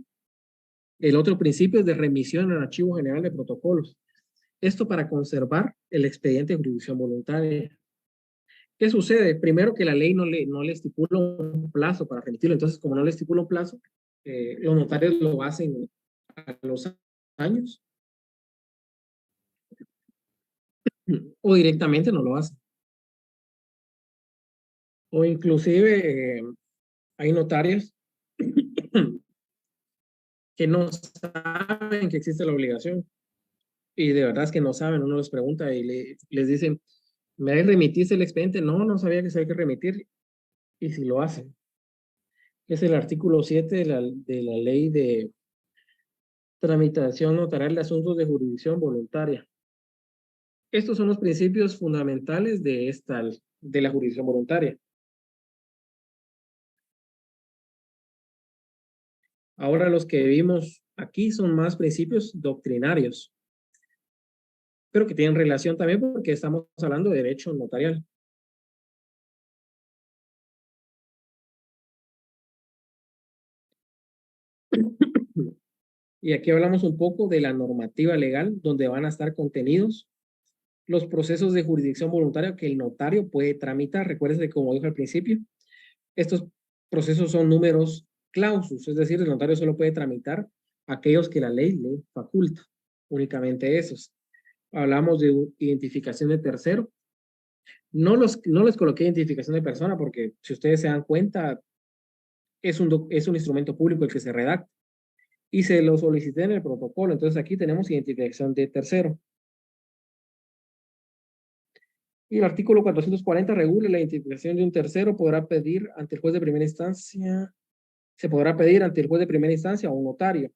el otro principio es de remisión al Archivo General de Protocolos. Esto para conservar el expediente de jurisdicción voluntaria. ¿Qué sucede? Primero, que la ley no le estipula un plazo para remitirlo. Entonces, como no le estipula un plazo, los notarios lo hacen a los años o directamente no lo hacen. O inclusive hay notarios que no saben que existe la obligación. Y de verdad es que no saben, uno les pregunta y les dicen, ¿me remitiste el expediente? No sabía que se había que remitir. Y si lo hacen. Es el artículo 7 de la ley de tramitación notarial de asuntos de jurisdicción voluntaria. Estos son los principios fundamentales de la jurisdicción voluntaria. Ahora los que vimos aquí son más principios doctrinarios, pero que tienen relación también porque estamos hablando de derecho notarial. Y aquí hablamos un poco de la normativa legal donde van a estar contenidos los procesos de jurisdicción voluntaria que el notario puede tramitar. Recuerden, como dijo al principio, estos procesos son números clausus, es decir, el notario solo puede tramitar aquellos que la ley le faculta, únicamente esos. Hablamos de identificación de tercero. No les coloqué identificación de persona porque, si ustedes se dan cuenta, es un instrumento público el que se redacta y se lo solicité en el protocolo. Entonces aquí tenemos identificación de tercero. Y el artículo 440 regula la identificación de un tercero, podrá pedir ante el juez de primera instancia, se podrá pedir ante el juez de primera instancia o un notario.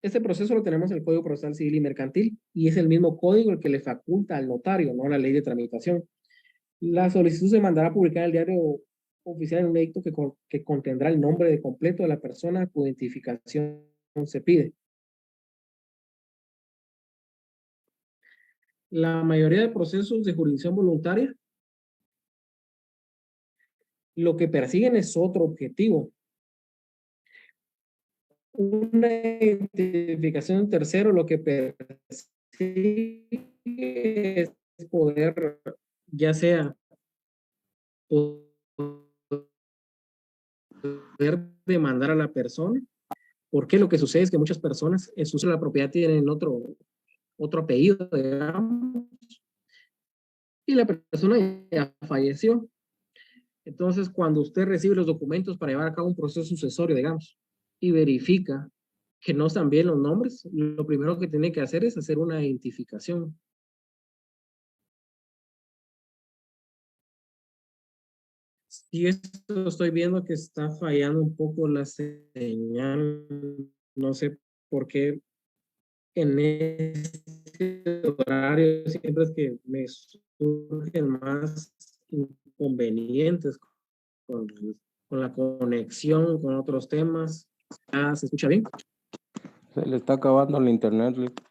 Este proceso lo tenemos en el Código Procesal Civil y Mercantil y es el mismo código el que le faculta al notario, no la ley de tramitación. La solicitud se mandará a publicar en el diario oficial en un edicto que contendrá el nombre de completo de la persona cuya identificación se pide. La mayoría de procesos de jurisdicción voluntaria lo que persiguen es otro objetivo. Una identificación de un tercero lo que persigue es poder, ya sea poder demandar a la persona, porque lo que sucede es que muchas personas en su uso de la propiedad tienen otro apellido, digamos, y la persona ya falleció. Entonces, cuando usted recibe los documentos para llevar a cabo un proceso sucesorio, digamos, y verifica que no están bien los nombres, lo primero que tiene que hacer es hacer una identificación. Y esto estoy viendo que está fallando un poco la señal. No sé por qué en este horario siempre es que me surgen más inconvenientes con la conexión, con otros temas. Ah, ¿se escucha bien?
Se le está acabando el internet, Lick.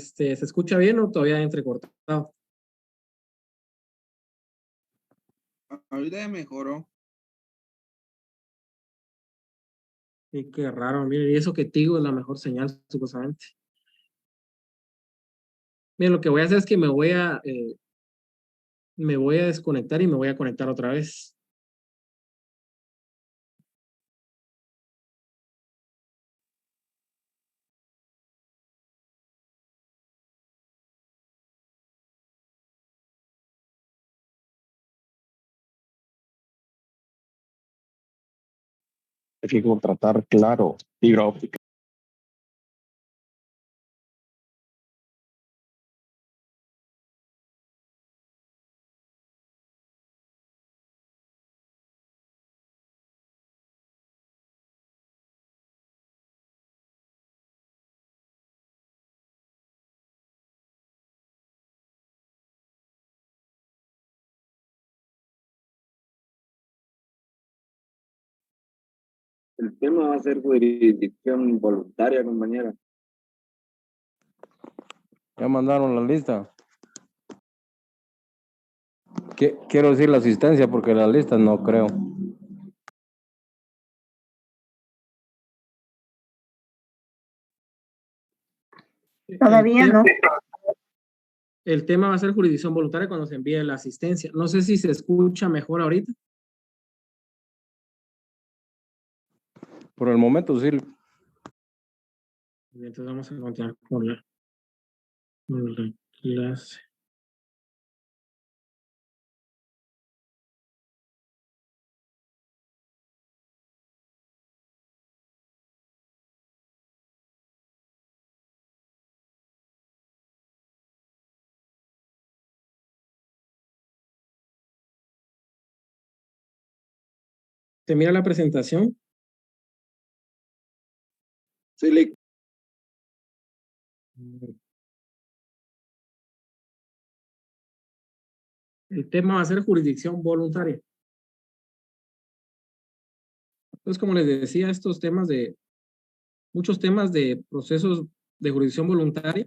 ¿Se escucha bien o todavía entrecortado?
Ahorita ya mejoró.
Y qué raro, miren, y eso que Tigo es la mejor señal, supuestamente. Miren, lo que voy a hacer es que me voy a desconectar y me voy a conectar otra vez.
Hay que contratar, claro, fibra óptica.
El tema va a ser jurisdicción voluntaria, compañera.
Ya mandaron la lista. Quiero decir la asistencia porque la lista no creo.
Todavía no.
El tema va a ser jurisdicción voluntaria cuando se envíe la asistencia. No sé si se escucha mejor ahorita.
Por el momento sí.
Entonces vamos a continuar con la clase. ¿Se mira la presentación?
Sí, Lick.
El tema va a ser jurisdicción voluntaria. Entonces, como les decía, muchos temas de procesos de jurisdicción voluntaria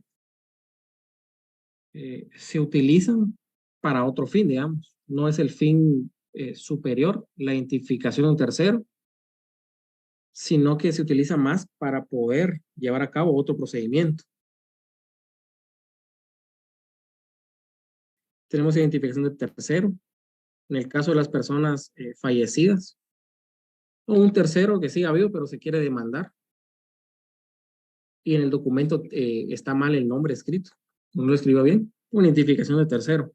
se utilizan para otro fin, digamos. No es el fin superior, la identificación de un tercero, sino que se utiliza más para poder llevar a cabo otro procedimiento. Tenemos identificación de tercero, en el caso de las personas fallecidas, o un tercero que siga vivo pero se quiere demandar. Y en el documento está mal el nombre escrito, no lo escriba bien, una identificación de tercero.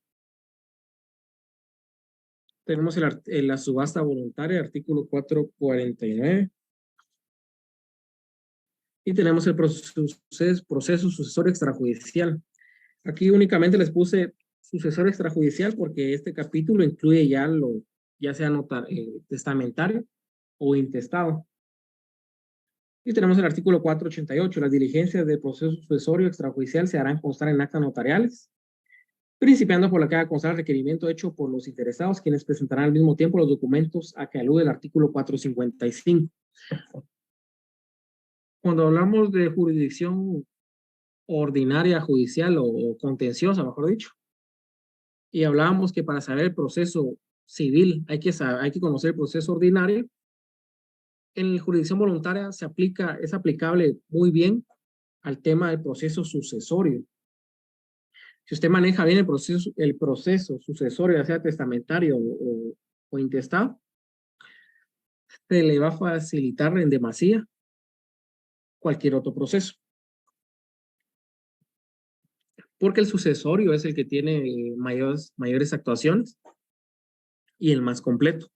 Tenemos la subasta voluntaria, artículo 449. Y tenemos el proceso sucesorio extrajudicial. Aquí únicamente les puse sucesorio extrajudicial porque este capítulo incluye ya sea testamentario o intestado. Y tenemos el artículo 488. Las diligencias de proceso sucesorio extrajudicial se harán constar en actas notariales, principiando por la que haga constar el requerimiento hecho por los interesados, quienes presentarán al mismo tiempo los documentos a que alude el artículo 455. Cuando hablamos de jurisdicción ordinaria, judicial o contenciosa, mejor dicho, y hablábamos que para saber el proceso civil hay que conocer el proceso ordinario, en la jurisdicción voluntaria es aplicable muy bien al tema del proceso sucesorio. Si usted maneja bien el proceso sucesorio, ya sea testamentario o intestado, se le va a facilitar en demasía cualquier otro proceso. Porque el sucesorio es el que tiene mayores actuaciones y el más completo.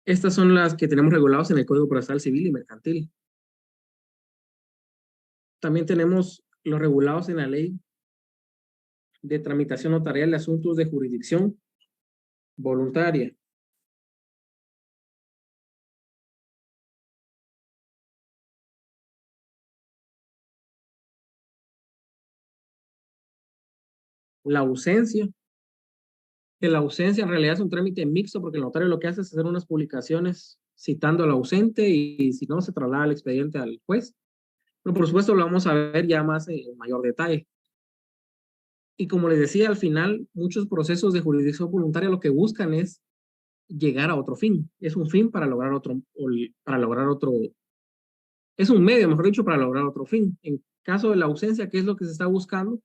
Estas son las que tenemos regulados en el Código Procesal Civil y Mercantil. También tenemos los regulados en la Ley de Tramitación Notarial de Asuntos de Jurisdicción Voluntaria. La ausencia. Que la ausencia en realidad es un trámite mixto porque el notario lo que hace es hacer unas publicaciones citando al ausente y si no se traslada el expediente al juez. Pero por supuesto lo vamos a ver ya más en mayor detalle. Y como les decía, al final muchos procesos de jurisdicción voluntaria lo que buscan es llegar a otro fin. Es un fin para lograr otro, es un medio, mejor dicho, para lograr otro fin. En caso de la ausencia, ¿qué es lo que se está buscando?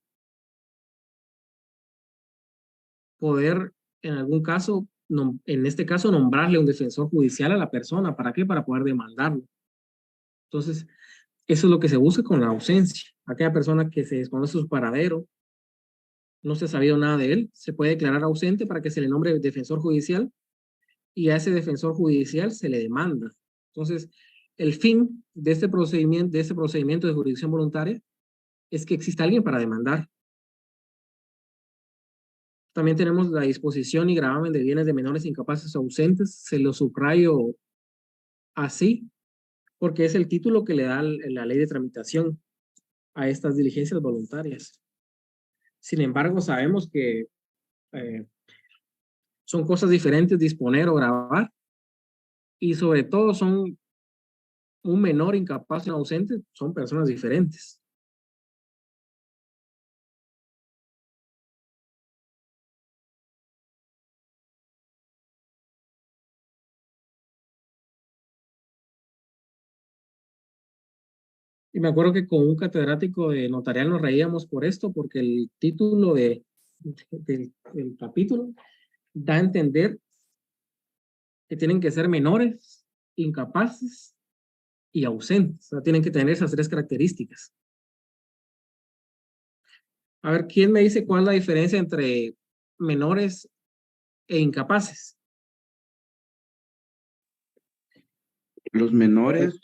Poder, en algún caso, en este caso, nombrarle un defensor judicial a la persona. ¿Para qué? Para poder demandarlo. Entonces, eso es lo que se busca con la ausencia. Aquella persona que se desconoce su paradero, no se ha sabido nada de él, se puede declarar ausente para que se le nombre defensor judicial y a ese defensor judicial se le demanda. Entonces, el fin de este procedimiento de jurisdicción voluntaria es que exista alguien para demandar. También tenemos la disposición y gravamen de bienes de menores incapaces o ausentes. Se lo subrayo así, porque es el título que le da la ley de tramitación a estas diligencias voluntarias. Sin embargo, sabemos que son cosas diferentes disponer o grabar, y sobre todo son un menor incapaz o ausente, son personas diferentes. Y me acuerdo que con un catedrático de notarial nos reíamos por esto, porque el título del capítulo da a entender que tienen que ser menores, incapaces y ausentes. O sea, tienen que tener esas tres características. A ver, ¿quién me dice cuál es la diferencia entre menores e incapaces?
Los menores,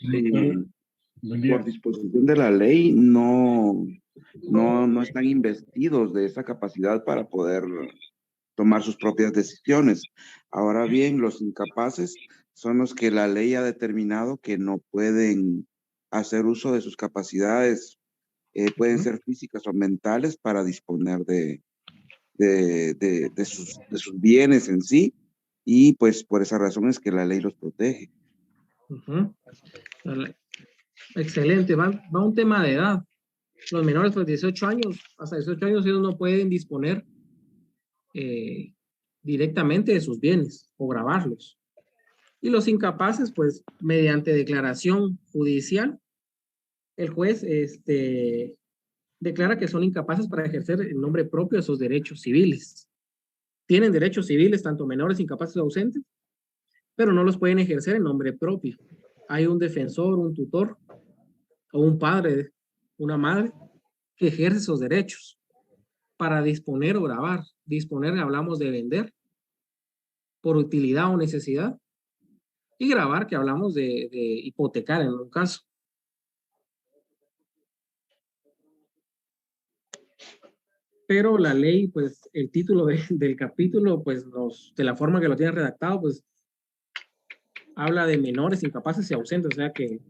por disposición de la ley, no están investidos de esa capacidad para poder tomar sus propias decisiones. Ahora bien, los incapaces son los que la ley ha determinado que no pueden hacer uso de sus capacidades, pueden ser físicas o mentales, para disponer de sus bienes en sí, y pues por esa razón es que la ley los protege.
Excelente, va un tema de edad. Los menores pues 18 años, hasta 18 años ellos no pueden disponer directamente de sus bienes o grabarlos. Y los incapaces, pues mediante declaración judicial, el juez declara que son incapaces para ejercer en nombre propio esos derechos civiles. Tienen derechos civiles tanto menores, incapaces o ausentes, pero no los pueden ejercer en nombre propio. Hay un defensor, un tutor o un padre, una madre, que ejerce esos derechos para disponer o grabar. Disponer, hablamos de vender por utilidad o necesidad, y grabar, que hablamos de hipotecar en un caso. Pero la ley, pues el título del capítulo, pues de la forma que lo tiene redactado, pues habla de menores, incapaces y ausentes, o sea que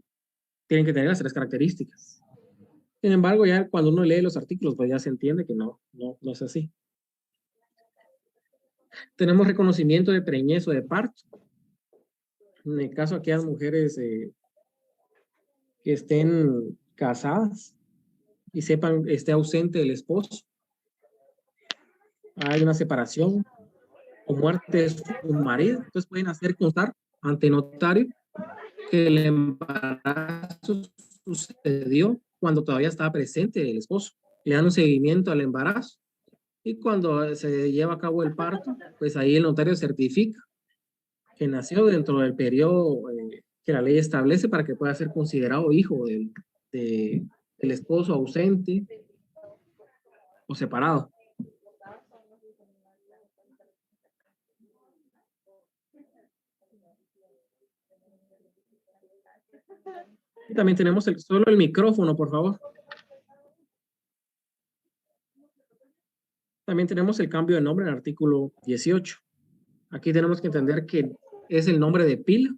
tienen que tener las tres características. Sin embargo, ya cuando uno lee los artículos, pues ya se entiende que no es así. Tenemos reconocimiento de preñez o de parto. En el caso de aquellas mujeres que estén casadas y sepan que esté ausente el esposo, hay una separación o muerte de su marido, entonces pueden hacer constar ante notario que el embarazo sucedió cuando todavía estaba presente el esposo. Le dan un seguimiento al embarazo y cuando se lleva a cabo el parto, pues ahí el notario certifica que nació dentro del periodo que la ley establece para que pueda ser considerado hijo del esposo ausente o separado. Y también tenemos solo el micrófono, por favor. También tenemos el cambio de nombre en el artículo 18. Aquí tenemos que entender que es el nombre de pila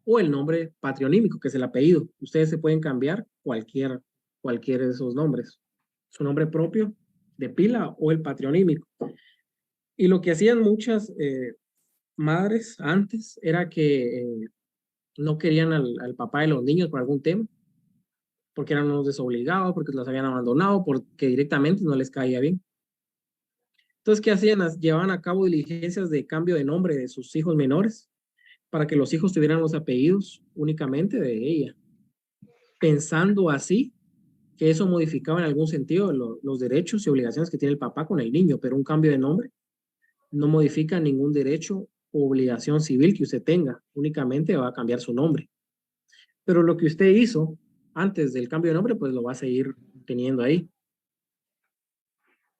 o el nombre patronímico, que es el apellido. Ustedes se pueden cambiar cualquiera de esos nombres. Su nombre propio de pila o el patronímico. Y lo que hacían muchas madres antes era que no querían al papá de los niños por algún tema, porque eran unos desobligados, porque los habían abandonado, porque directamente no les caía bien. Entonces, ¿qué hacían? Llevaban a cabo diligencias de cambio de nombre de sus hijos menores para que los hijos tuvieran los apellidos únicamente de ella, pensando así que eso modificaba en algún sentido los derechos y obligaciones que tiene el papá con el niño, pero un cambio de nombre no modifica ningún derecho o obligación civil que usted tenga, únicamente va a cambiar su nombre. Pero lo que usted hizo antes del cambio de nombre, pues lo va a seguir teniendo ahí.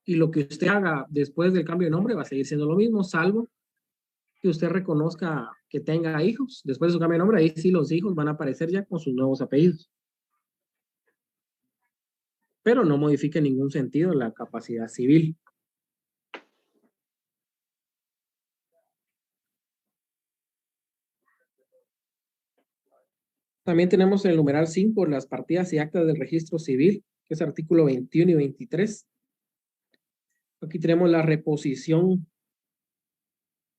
Y lo que usted haga después del cambio de nombre va a seguir siendo lo mismo, salvo que usted reconozca que tenga hijos. Después de su cambio de nombre, ahí sí los hijos van a aparecer ya con sus nuevos apellidos. Pero no modifica en ningún sentido la capacidad civil. También tenemos en el numeral 5 las partidas y actas del registro civil, que es artículo 21 y 23. Aquí tenemos la reposición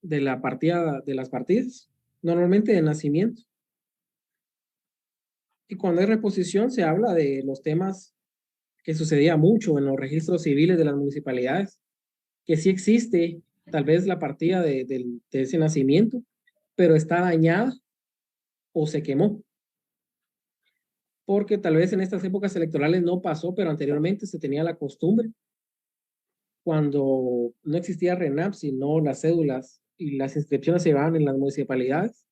de la partida de las partidas, normalmente de nacimiento. Y cuando hay reposición se habla de los temas que sucedía mucho en los registros civiles de las municipalidades, que sí existe tal vez la partida de ese nacimiento, pero está dañada o se quemó. Porque tal vez en estas épocas electorales no pasó, pero anteriormente se tenía la costumbre, cuando no existía RENAP, sino las cédulas y las inscripciones se llevaban en las municipalidades,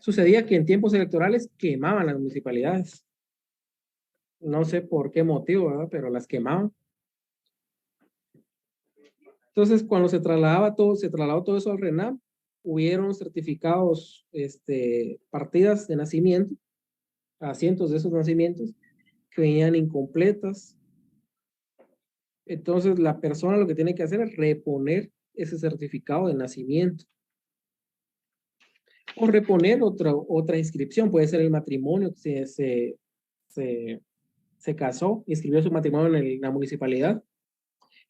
sucedía que en tiempos electorales quemaban las municipalidades. No sé por qué motivo, ¿verdad? Pero las quemaban. Entonces, cuando se trasladó todo eso al RENAP, hubieron certificados, partidas de nacimiento, a cientos de esos nacimientos, que venían incompletas. Entonces, la persona lo que tiene que hacer es reponer ese certificado de nacimiento. O reponer otra inscripción, puede ser el matrimonio, que se casó, inscribió su matrimonio en la municipalidad.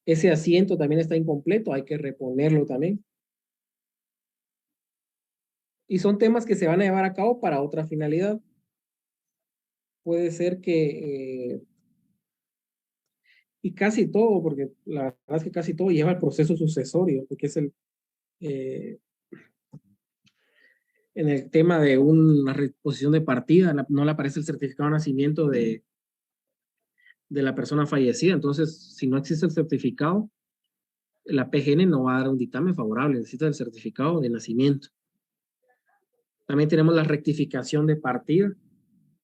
Ese asiento también está incompleto, hay que reponerlo también. Y son temas que se van a llevar a cabo para otra finalidad. Puede ser que, y casi todo, porque la verdad es que casi todo lleva el proceso sucesorio, porque es en el tema de una reposición de partida, no le aparece el certificado de nacimiento de la persona fallecida. Entonces, si no existe el certificado, la PGN no va a dar un dictamen favorable, necesita el certificado de nacimiento. También tenemos la rectificación de partida.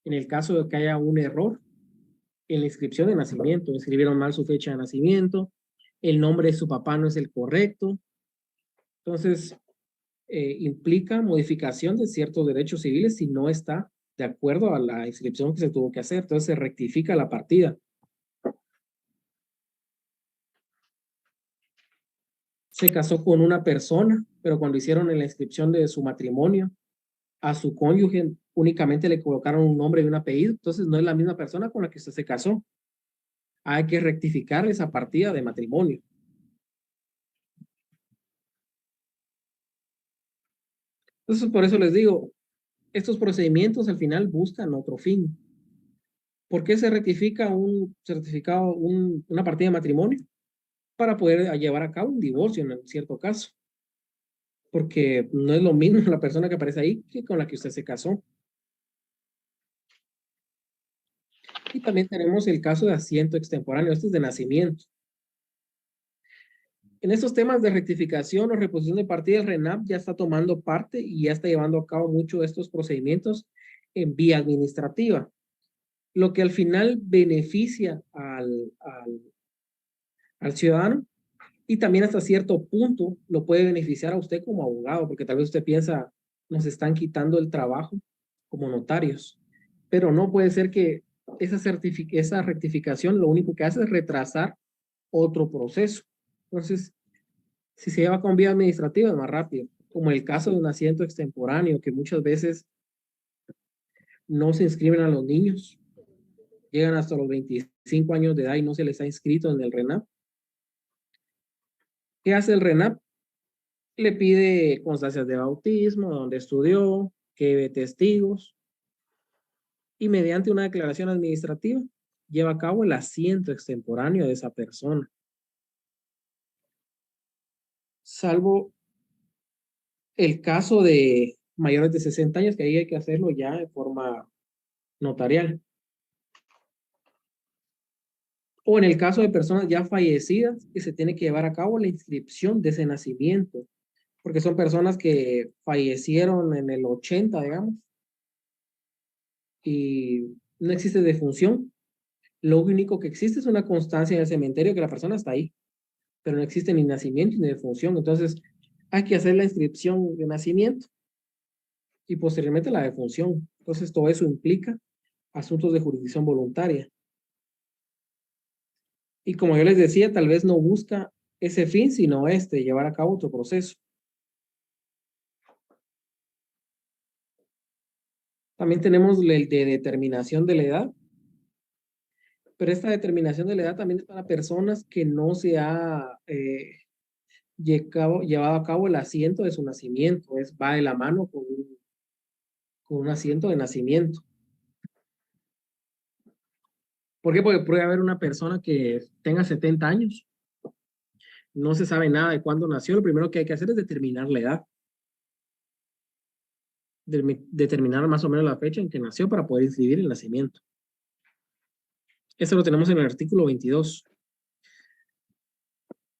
En el caso de que haya un error en la inscripción de nacimiento, inscribieron mal su fecha de nacimiento, el nombre de su papá no es el correcto. Entonces, implica modificación de ciertos derechos civiles si no está de acuerdo a la inscripción que se tuvo que hacer. Entonces, se rectifica la partida. Se casó con una persona, pero cuando hicieron en la inscripción de su matrimonio, a su cónyuge únicamente le colocaron un nombre y un apellido, entonces no es la misma persona con la que usted se casó. Hay que rectificar esa partida de matrimonio. Entonces, por eso les digo, estos procedimientos al final buscan otro fin. ¿Por qué se rectifica un certificado, una partida de matrimonio? Para poder llevar a cabo un divorcio en cierto caso. Porque no es lo mismo la persona que aparece ahí que con la que usted se casó. Y también tenemos el caso de asiento extemporáneo, este es de nacimiento. En estos temas de rectificación o reposición de partida, el RENAP ya está tomando parte y ya está llevando a cabo muchos de estos procedimientos en vía administrativa, lo que al final beneficia al ciudadano y también hasta cierto punto lo puede beneficiar a usted como abogado, porque tal vez usted piensa, nos están quitando el trabajo como notarios, pero no puede ser que esa rectificación lo único que hace es retrasar otro proceso. Entonces, si se lleva con vía administrativa es más rápido, como el caso de un asiento extemporáneo, que muchas veces no se inscriben a los niños, llegan hasta los 25 años de edad y no se les ha inscrito en el RENAP. ¿Qué hace el RENAP? Le pide constancias de bautismo, donde estudió, que lleve testigos, y mediante una declaración administrativa lleva a cabo el asiento extemporáneo de esa persona. Salvo el caso de mayores de 60 años, que ahí hay que hacerlo ya de forma notarial. O en el caso de personas ya fallecidas, que se tiene que llevar a cabo la inscripción de ese nacimiento, porque son personas que fallecieron en el 80, digamos, y no existe defunción. Lo único que existe es una constancia en el cementerio que la persona está ahí, pero no existe ni nacimiento ni defunción. Entonces, hay que hacer la inscripción de nacimiento y posteriormente la defunción. Entonces, todo eso implica asuntos de jurisdicción voluntaria. Y como yo les decía, tal vez no busca ese fin, sino llevar a cabo otro proceso. También tenemos el de determinación de la edad, pero esta determinación de la edad también es para personas que no se ha llevado a cabo el asiento de su nacimiento, va de la mano con un asiento de nacimiento. ¿Por qué? Porque puede haber una persona que tenga 70 años, no se sabe nada de cuándo nació, lo primero que hay que hacer es determinar la edad, determinar más o menos la fecha en que nació para poder inscribir el nacimiento. Eso lo tenemos en el artículo 22.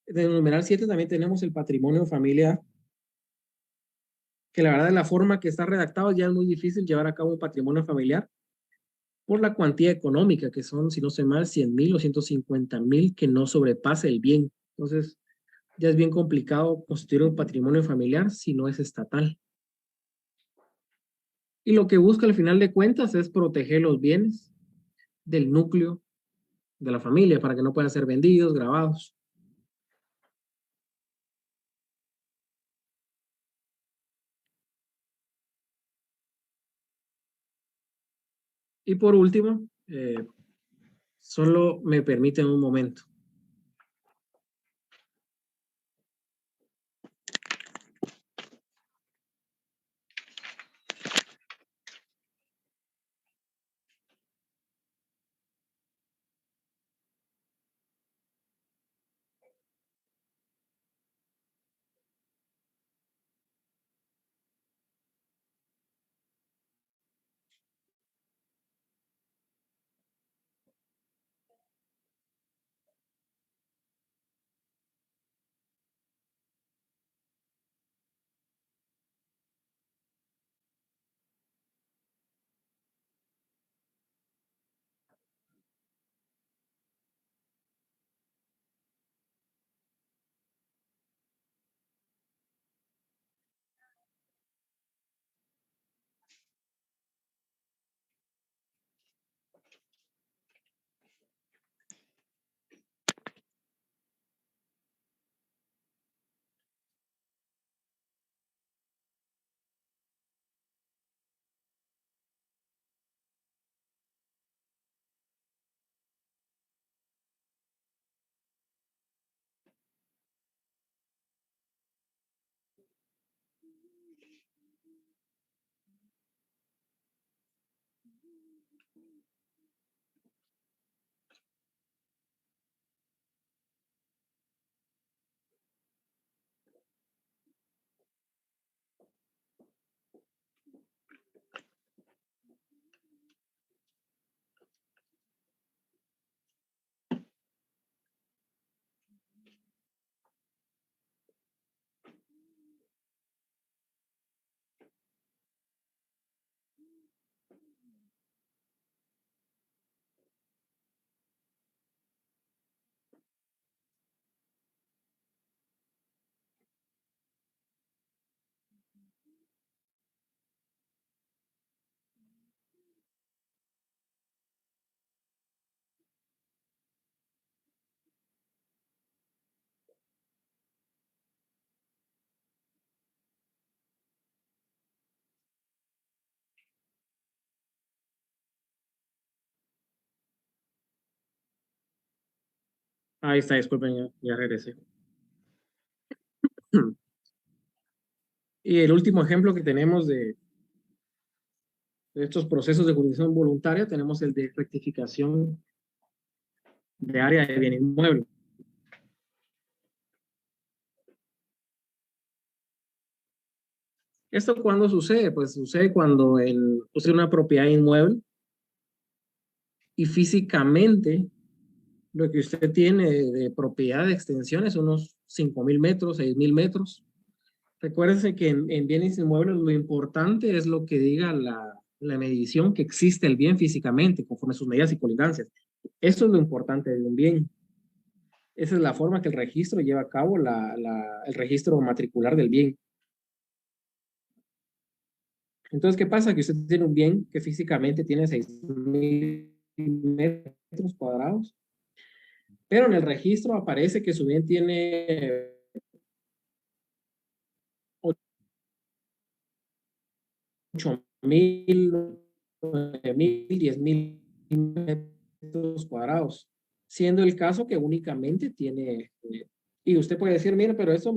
En el numeral 7 también tenemos el patrimonio familiar, que la verdad de la forma que está redactado ya es muy difícil llevar a cabo un patrimonio familiar por la cuantía económica, que son, si no sé mal, 100,000 o 150,000, que no sobrepase el bien. Entonces, ya es bien complicado constituir un patrimonio familiar si no es estatal. Y lo que busca al final de cuentas es proteger los bienes del núcleo de la familia para que no puedan ser vendidos, grabados. Y por último, solo me permiten un momento. Ahí está, disculpen, ya regresé. Y el último ejemplo que tenemos de estos procesos de jurisdicción voluntaria, tenemos el de rectificación de área de bien inmueble. ¿Esto cuándo sucede? Pues sucede cuando usted tiene una propiedad inmueble y físicamente lo que usted tiene de propiedad de extensión es unos 5.000 metros, 6.000 metros. Recuérdense que en bienes inmuebles lo importante es lo que diga la medición que existe el bien físicamente, conforme a sus medidas y colindancias. Eso es lo importante de un bien. Esa es la forma que el registro lleva a cabo el registro matricular del bien. Entonces, ¿qué pasa? Que usted tiene un bien que físicamente tiene 6.000 metros cuadrados, pero en el registro aparece que su bien tiene 8.000, 9.000, 10.000 metros cuadrados, siendo el caso que únicamente tiene, y usted puede decir, mire, pero eso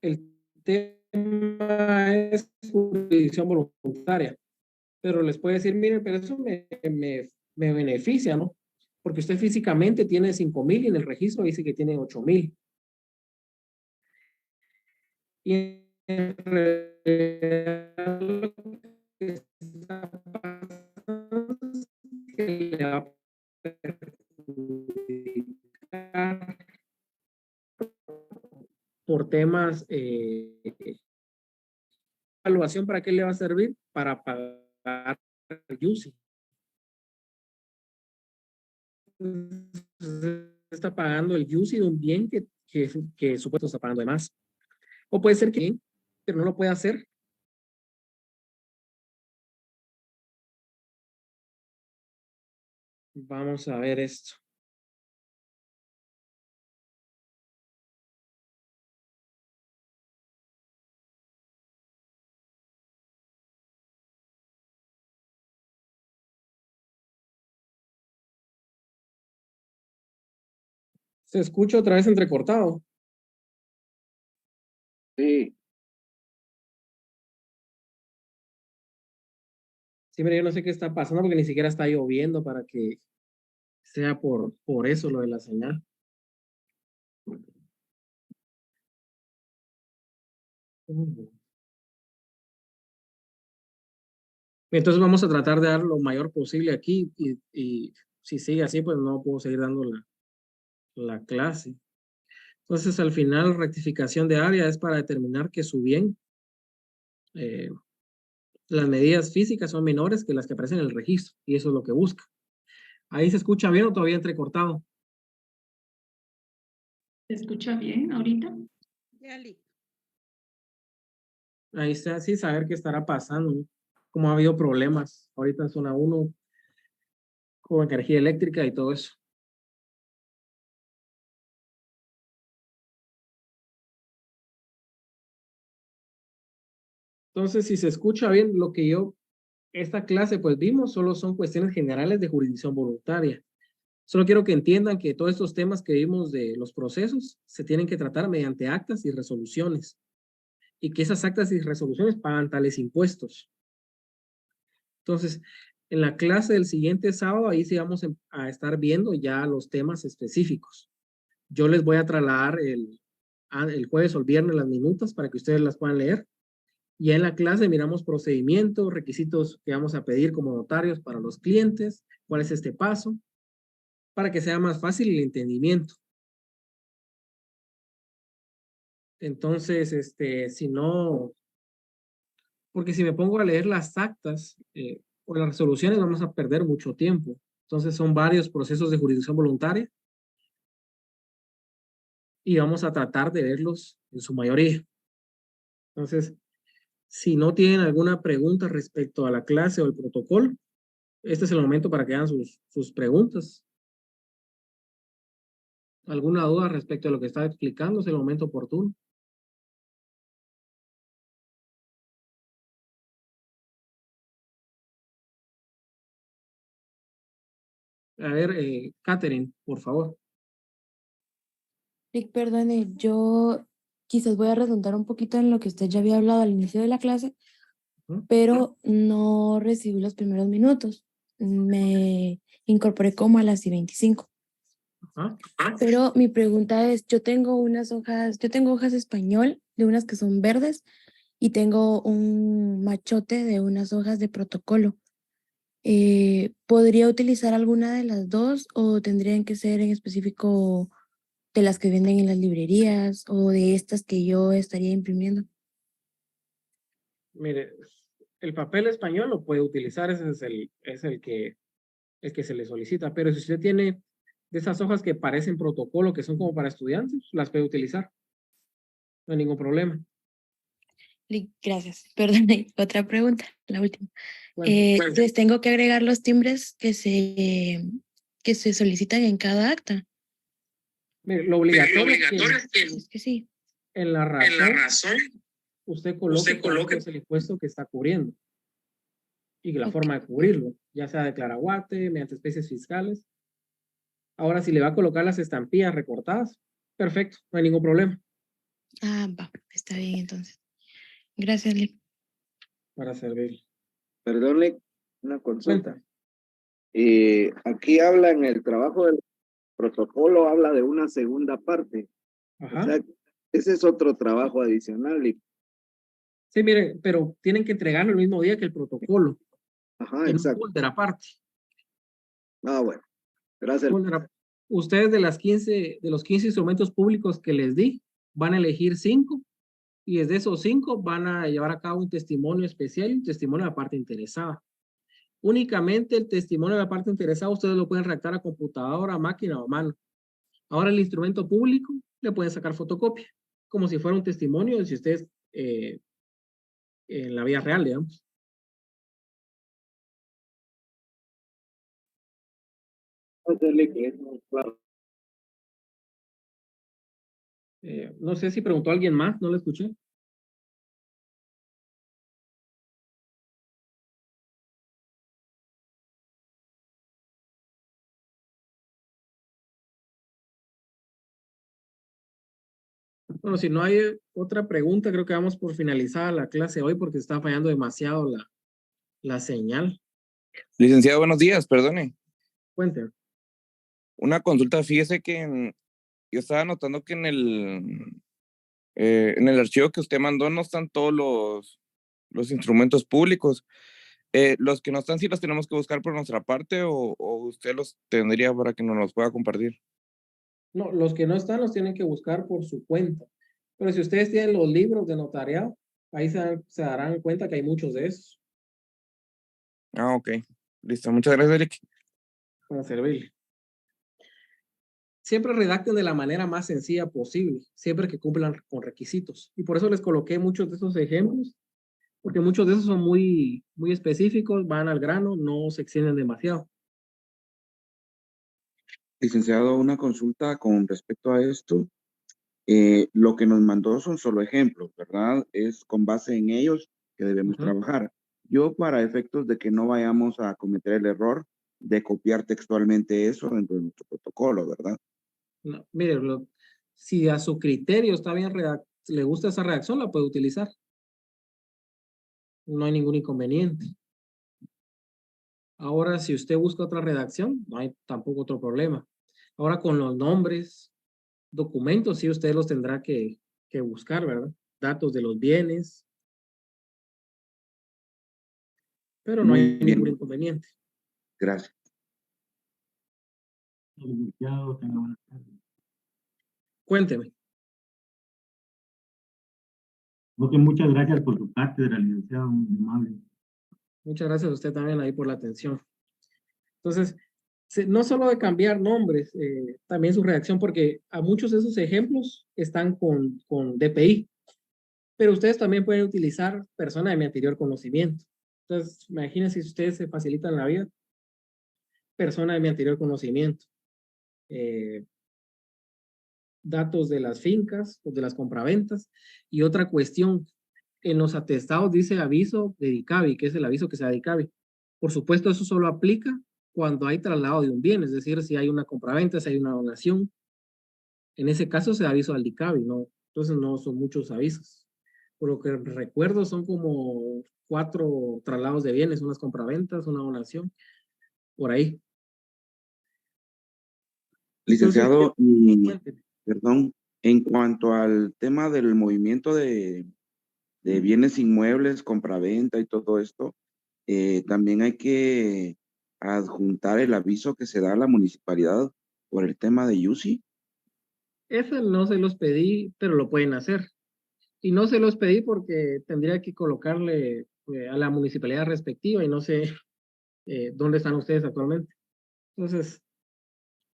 el tema es jurisdicción voluntaria, pero les puede decir, miren, pero eso me beneficia, ¿no? Porque usted físicamente tiene 5.000 y en el registro dice que tiene 8.000. Y en realidad lo que está pasando es que le va a perjudicar por temas evaluación. ¿Para qué le va a servir? Para pagar el UCI. Está pagando el UCI de un bien que supuesto está pagando de más. O puede ser que, pero no lo puede hacer. Vamos a ver esto. Se escucha otra vez entrecortado.
Sí,
Sí, mire, yo no sé qué está pasando porque ni siquiera está lloviendo para que sea por eso lo de la señal. Entonces vamos a tratar de dar lo mayor posible aquí y si sigue así, pues no puedo seguir dando la clase. Entonces, al final, rectificación de área es para determinar que su bien, las medidas físicas son menores que las que aparecen en el registro, y eso es lo que busca. ¿Ahí se escucha bien o todavía entrecortado?
¿Se escucha bien ahorita?
Ya, listo.
Ahí está, sí, saber qué estará pasando, ¿no? Como ha habido problemas ahorita en zona 1 con energía eléctrica y todo eso. Entonces, si se escucha bien lo que esta clase pues vimos, solo son cuestiones generales de jurisdicción voluntaria. Solo quiero que entiendan que todos estos temas que vimos de los procesos se tienen que tratar mediante actas y resoluciones. y que esas actas y resoluciones pagan tales impuestos. Entonces, en la clase del siguiente sábado, ahí sí vamos a estar viendo ya los temas específicos. Yo les voy a trasladar el jueves o el viernes las minutas para que ustedes las puedan leer. Y en la clase miramos procedimientos, requisitos que vamos a pedir como notarios para los clientes, cuál es este paso, para que sea más fácil el entendimiento. Entonces, si no, porque si me pongo a leer las actas o las resoluciones, vamos a perder mucho tiempo. Entonces, son varios procesos de jurisdicción voluntaria y vamos a tratar de verlos en su mayoría. Entonces, si no tienen alguna pregunta respecto a la clase o el protocolo, este es el momento para que hagan sus preguntas. ¿Alguna duda respecto a lo que estaba explicando? Es el momento oportuno. A ver, Catherine, por favor.
Rick, perdone, yo quizás voy a redundar un poquito en lo que usted ya había hablado al inicio de la clase, pero no recibí los primeros minutos. Me incorporé como a las 25. Pero mi pregunta es, yo tengo hojas de español de unas que son verdes y tengo un machote de unas hojas de protocolo. ¿Podría utilizar alguna de las dos o tendrían que ser en específico de las que venden en las librerías o de estas que yo estaría imprimiendo?
Mire, el papel español lo puede utilizar, ese es el que se le solicita, pero si usted tiene de esas hojas que parecen protocolo, que son como para estudiantes, las puede utilizar. No hay ningún problema.
Gracias. Perdón, otra pregunta, la última.
Bueno,
Les tengo que agregar los timbres que se solicitan en cada acta.
mire, lo obligatorio es
Es que sí.
en la razón usted coloque cuál es el impuesto que está cubriendo y la forma de cubrirlo, ya sea de claraguate, mediante especies fiscales. Ahora, si le va a colocar las estampillas recortadas, perfecto, no hay ningún problema.
Ah, va, está bien entonces. Gracias, Lick.
Para servir.
Perdón, Lick, una consulta.
Cuenta.
Aquí habla en el trabajo del protocolo, habla de una segunda parte.
Ajá.
O sea, ese es otro trabajo adicional, Lick.
Sí, miren, pero tienen que entregarlo el mismo día que el protocolo.
Ajá,
en
exacto.
un folder aparte.
Ah, bueno. Gracias.
Ustedes de los 15 instrumentos públicos que les di, van a elegir 5 y desde esos 5 van a llevar a cabo un testimonio especial y un testimonio de la parte interesada. Únicamente el testimonio de la parte interesada ustedes lo pueden redactar a computadora, máquina o a mano. Ahora el instrumento público le pueden sacar fotocopia, como si fuera un testimonio si ustedes en la vida real, digamos. No sé si preguntó alguien más, no lo escuché. Bueno, si no hay otra pregunta, creo que vamos por finalizada la clase hoy porque está fallando demasiado la señal.
Licenciado, buenos días, perdone.
Cuente.
Una consulta, fíjese que yo estaba notando que en el archivo que usted mandó no están todos los instrumentos públicos. Los que no están, ¿sí los tenemos que buscar por nuestra parte o usted los tendría para que nos los pueda compartir?
No, los que no están los tienen que buscar por su cuenta. Pero si ustedes tienen los libros de notariado, ahí se darán cuenta que hay muchos de esos.
Ah, ok. Listo. Muchas gracias, Eric.
Para servirle. Siempre redacten de la manera más sencilla posible, siempre que cumplan con requisitos. Y por eso les coloqué muchos de esos ejemplos, porque muchos de esos son muy específicos, van al grano, no se extienden demasiado.
Licenciado, una consulta con respecto a esto. Lo que nos mandó son solo ejemplos, ¿verdad? Es con base en ellos que debemos trabajar. Yo, para efectos de que no vayamos a cometer el error de copiar textualmente eso dentro de nuestro protocolo, ¿verdad?
No, mire, si a su criterio está bien le gusta esa redacción, la puede utilizar. No hay ningún inconveniente. Ahora, si usted busca otra redacción, no hay tampoco otro problema. Ahora, con los nombres, documentos, sí, usted los tendrá que buscar, ¿verdad? Datos de los bienes. Pero no hay ningún inconveniente.
Gracias.
Cuénteme.
Ok, muchas gracias por su cátedra, licenciado, muy amable.
Muchas gracias a usted también ahí por la atención. Entonces, no solo de cambiar nombres, también su redacción, porque a muchos de esos ejemplos están con DPI, pero ustedes también pueden utilizar persona de mi anterior conocimiento. Entonces, imagínense si ustedes se facilitan la vida, persona de mi anterior conocimiento. Datos de las fincas o de las compraventas. Y otra cuestión, en los atestados dice aviso de DICABI, que es el aviso que se da DICABI. Por supuesto, eso solo aplica cuando hay traslado de un bien, es decir, si hay una compraventa, si hay una donación. En ese caso se da aviso al DICABI, ¿no? Entonces no son muchos avisos. Por lo que recuerdo son como 4 traslados de bienes, unas compraventas, una donación, por ahí.
Licenciado,
Entonces,
perdón, en cuanto al tema del movimiento de bienes inmuebles, compraventa y todo esto, también hay que adjuntar el aviso que se da a la municipalidad por el tema de UCI.
ese no se los pedí, pero lo pueden hacer. Y no se los pedí porque tendría que colocarle a la municipalidad respectiva y no sé dónde están ustedes actualmente. Entonces,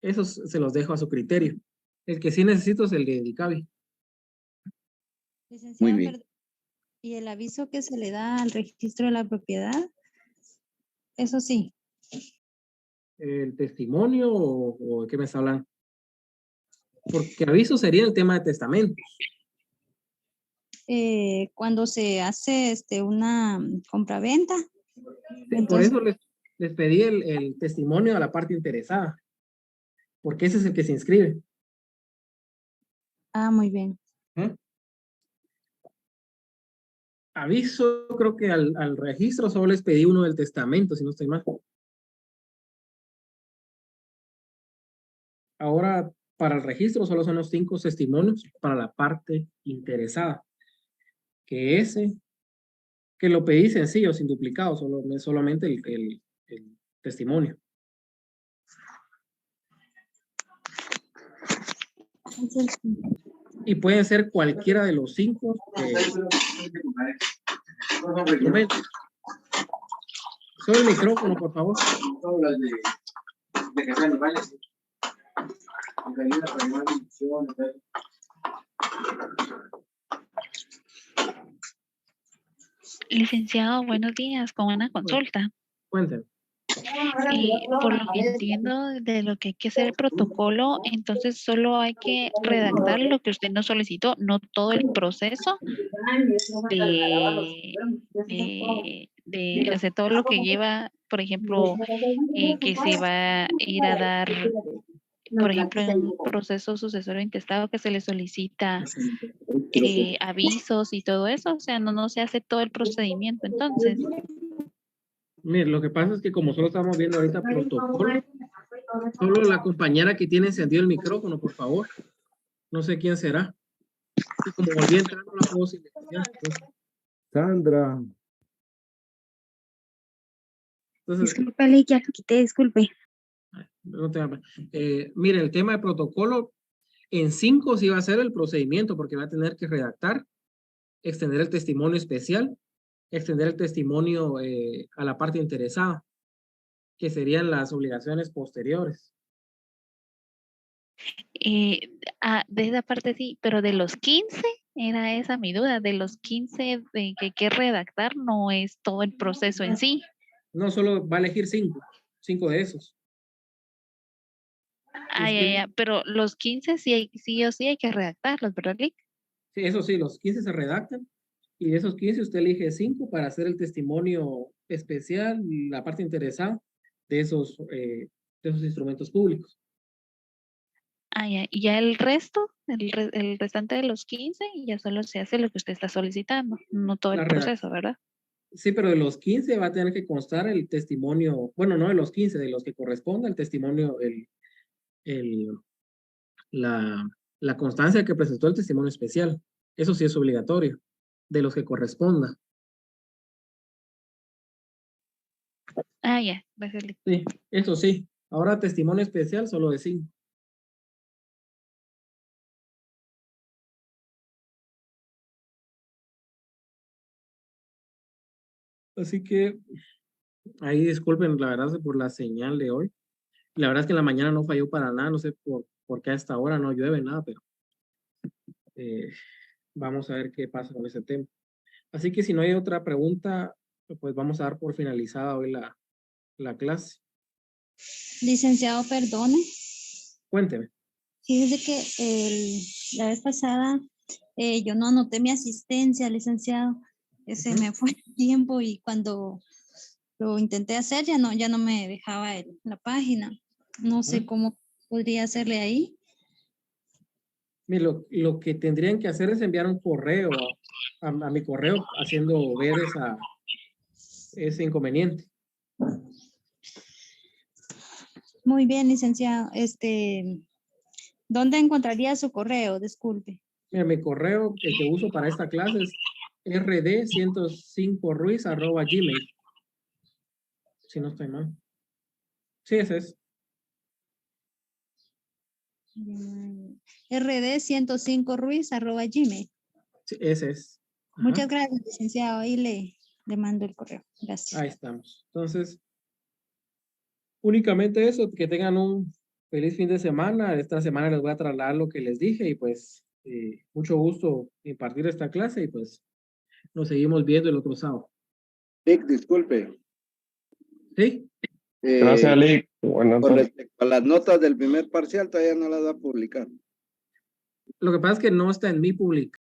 esos se los dejo a su criterio. El que sí necesito es el de DICABI.
Licenciado,
Muy bien.
perdón. ¿Y el aviso que se le da al registro de la propiedad? Eso sí.
¿El testimonio o de qué me está hablando? Porque aviso sería el tema de testamentos.
Cuando se hace una compraventa.
Por
Entonces,
eso les pedí el testimonio a la parte interesada. Porque ese es el que se inscribe.
muy bien.
Aviso, creo que al registro solo les pedí uno del testamento, si no estoy mal. Ahora, para el registro solo son los 5 testimonios para la parte interesada. Que lo pedí sencillo, sin duplicado, solamente el testimonio. Y pueden ser cualquiera de los 5 documentos. Solo el micrófono, por favor.
Licenciado, buenos días, con una consulta.
Cuéntenme.
Por lo que entiendo de lo que hay que hacer el protocolo, entonces solo hay que redactar lo que usted nos solicitó, no todo el proceso de hacer todo lo que lleva, por ejemplo, que se va a ir a dar, por ejemplo, en un proceso sucesorio intestado que se le solicita avisos y todo eso, o sea, no se hace todo el procedimiento, entonces.
Mire, lo que pasa es que como solo estamos viendo ahorita protocolo, solo la compañera que tiene encendido el micrófono, por favor. No sé quién será. Y como volví a entrar, no la puedo silenciar.
Sandra.
Entonces,
Disculpe, ya lo quité, disculpe.
no mire, el tema de protocolo, en 5 sí va a ser el procedimiento, porque va a tener que redactar, extender el testimonio especial, extender el testimonio a la parte interesada, que serían las obligaciones posteriores.
De esa parte sí, pero de los 15, era esa mi duda, de los 15 de que hay que redactar no es todo el proceso en sí.
No, solo va a elegir 5 de esos.
Pero los 15 sí o sí hay que redactarlos, ¿verdad, Lick?
Sí, eso sí, los 15 se redactan y de esos 15 usted elige 5 para hacer el testimonio especial, la parte interesada de esos instrumentos públicos.
Ah, ya. Y ya el resto, el restante de los 15, ya solo se hace lo que usted está solicitando, no todo el
La
proceso, ¿verdad?
Sí, pero de los 15 va a tener que constar el testimonio, bueno, no de los 15, de los que corresponda el testimonio, el, la constancia que presentó el testimonio especial. Eso sí es obligatorio, de los que corresponda.
Ah, ya. Gracias.
Sí, eso sí. Ahora testimonio especial solo de 5. Así que ahí disculpen, la verdad, por la señal de hoy. La verdad es que en la mañana no falló para nada, no sé por qué a esta hora no llueve nada, pero vamos a ver qué pasa con ese tema. Así que si no hay otra pregunta, pues vamos a dar por finalizada hoy la clase.
Licenciado, perdone.
Cuénteme.
Fíjese que la vez pasada yo no anoté mi asistencia, licenciado. Se me fue el tiempo y cuando lo intenté hacer ya no me dejaba la página. No sé cómo podría hacerle ahí.
Mire, lo que tendrían que hacer es enviar un correo a mi correo haciendo ver ese inconveniente.
Muy bien, licenciado. ¿Dónde encontraría su correo? Disculpe.
Mira, mi correo, el que uso para esta clase es rd105ruiz@gmail. Si no estoy mal. Sí, ese es.
rd105ruiz@gmail.
Sí, ese es. Ajá.
Muchas gracias, licenciado. Ahí le mando el correo. Gracias.
Ahí estamos. Entonces, únicamente eso, que tengan un feliz fin de semana. Esta semana les voy a trasladar lo que les dije y pues mucho gusto impartir esta clase y pues nos seguimos viendo el otro sábado.
Vic, disculpe.
¿Sí?
Gracias, Lick. Buenas
Con
tardes.
respecto a las notas del primer parcial, todavía no las va a publicar.
Lo que pasa es que no está en mi publicación.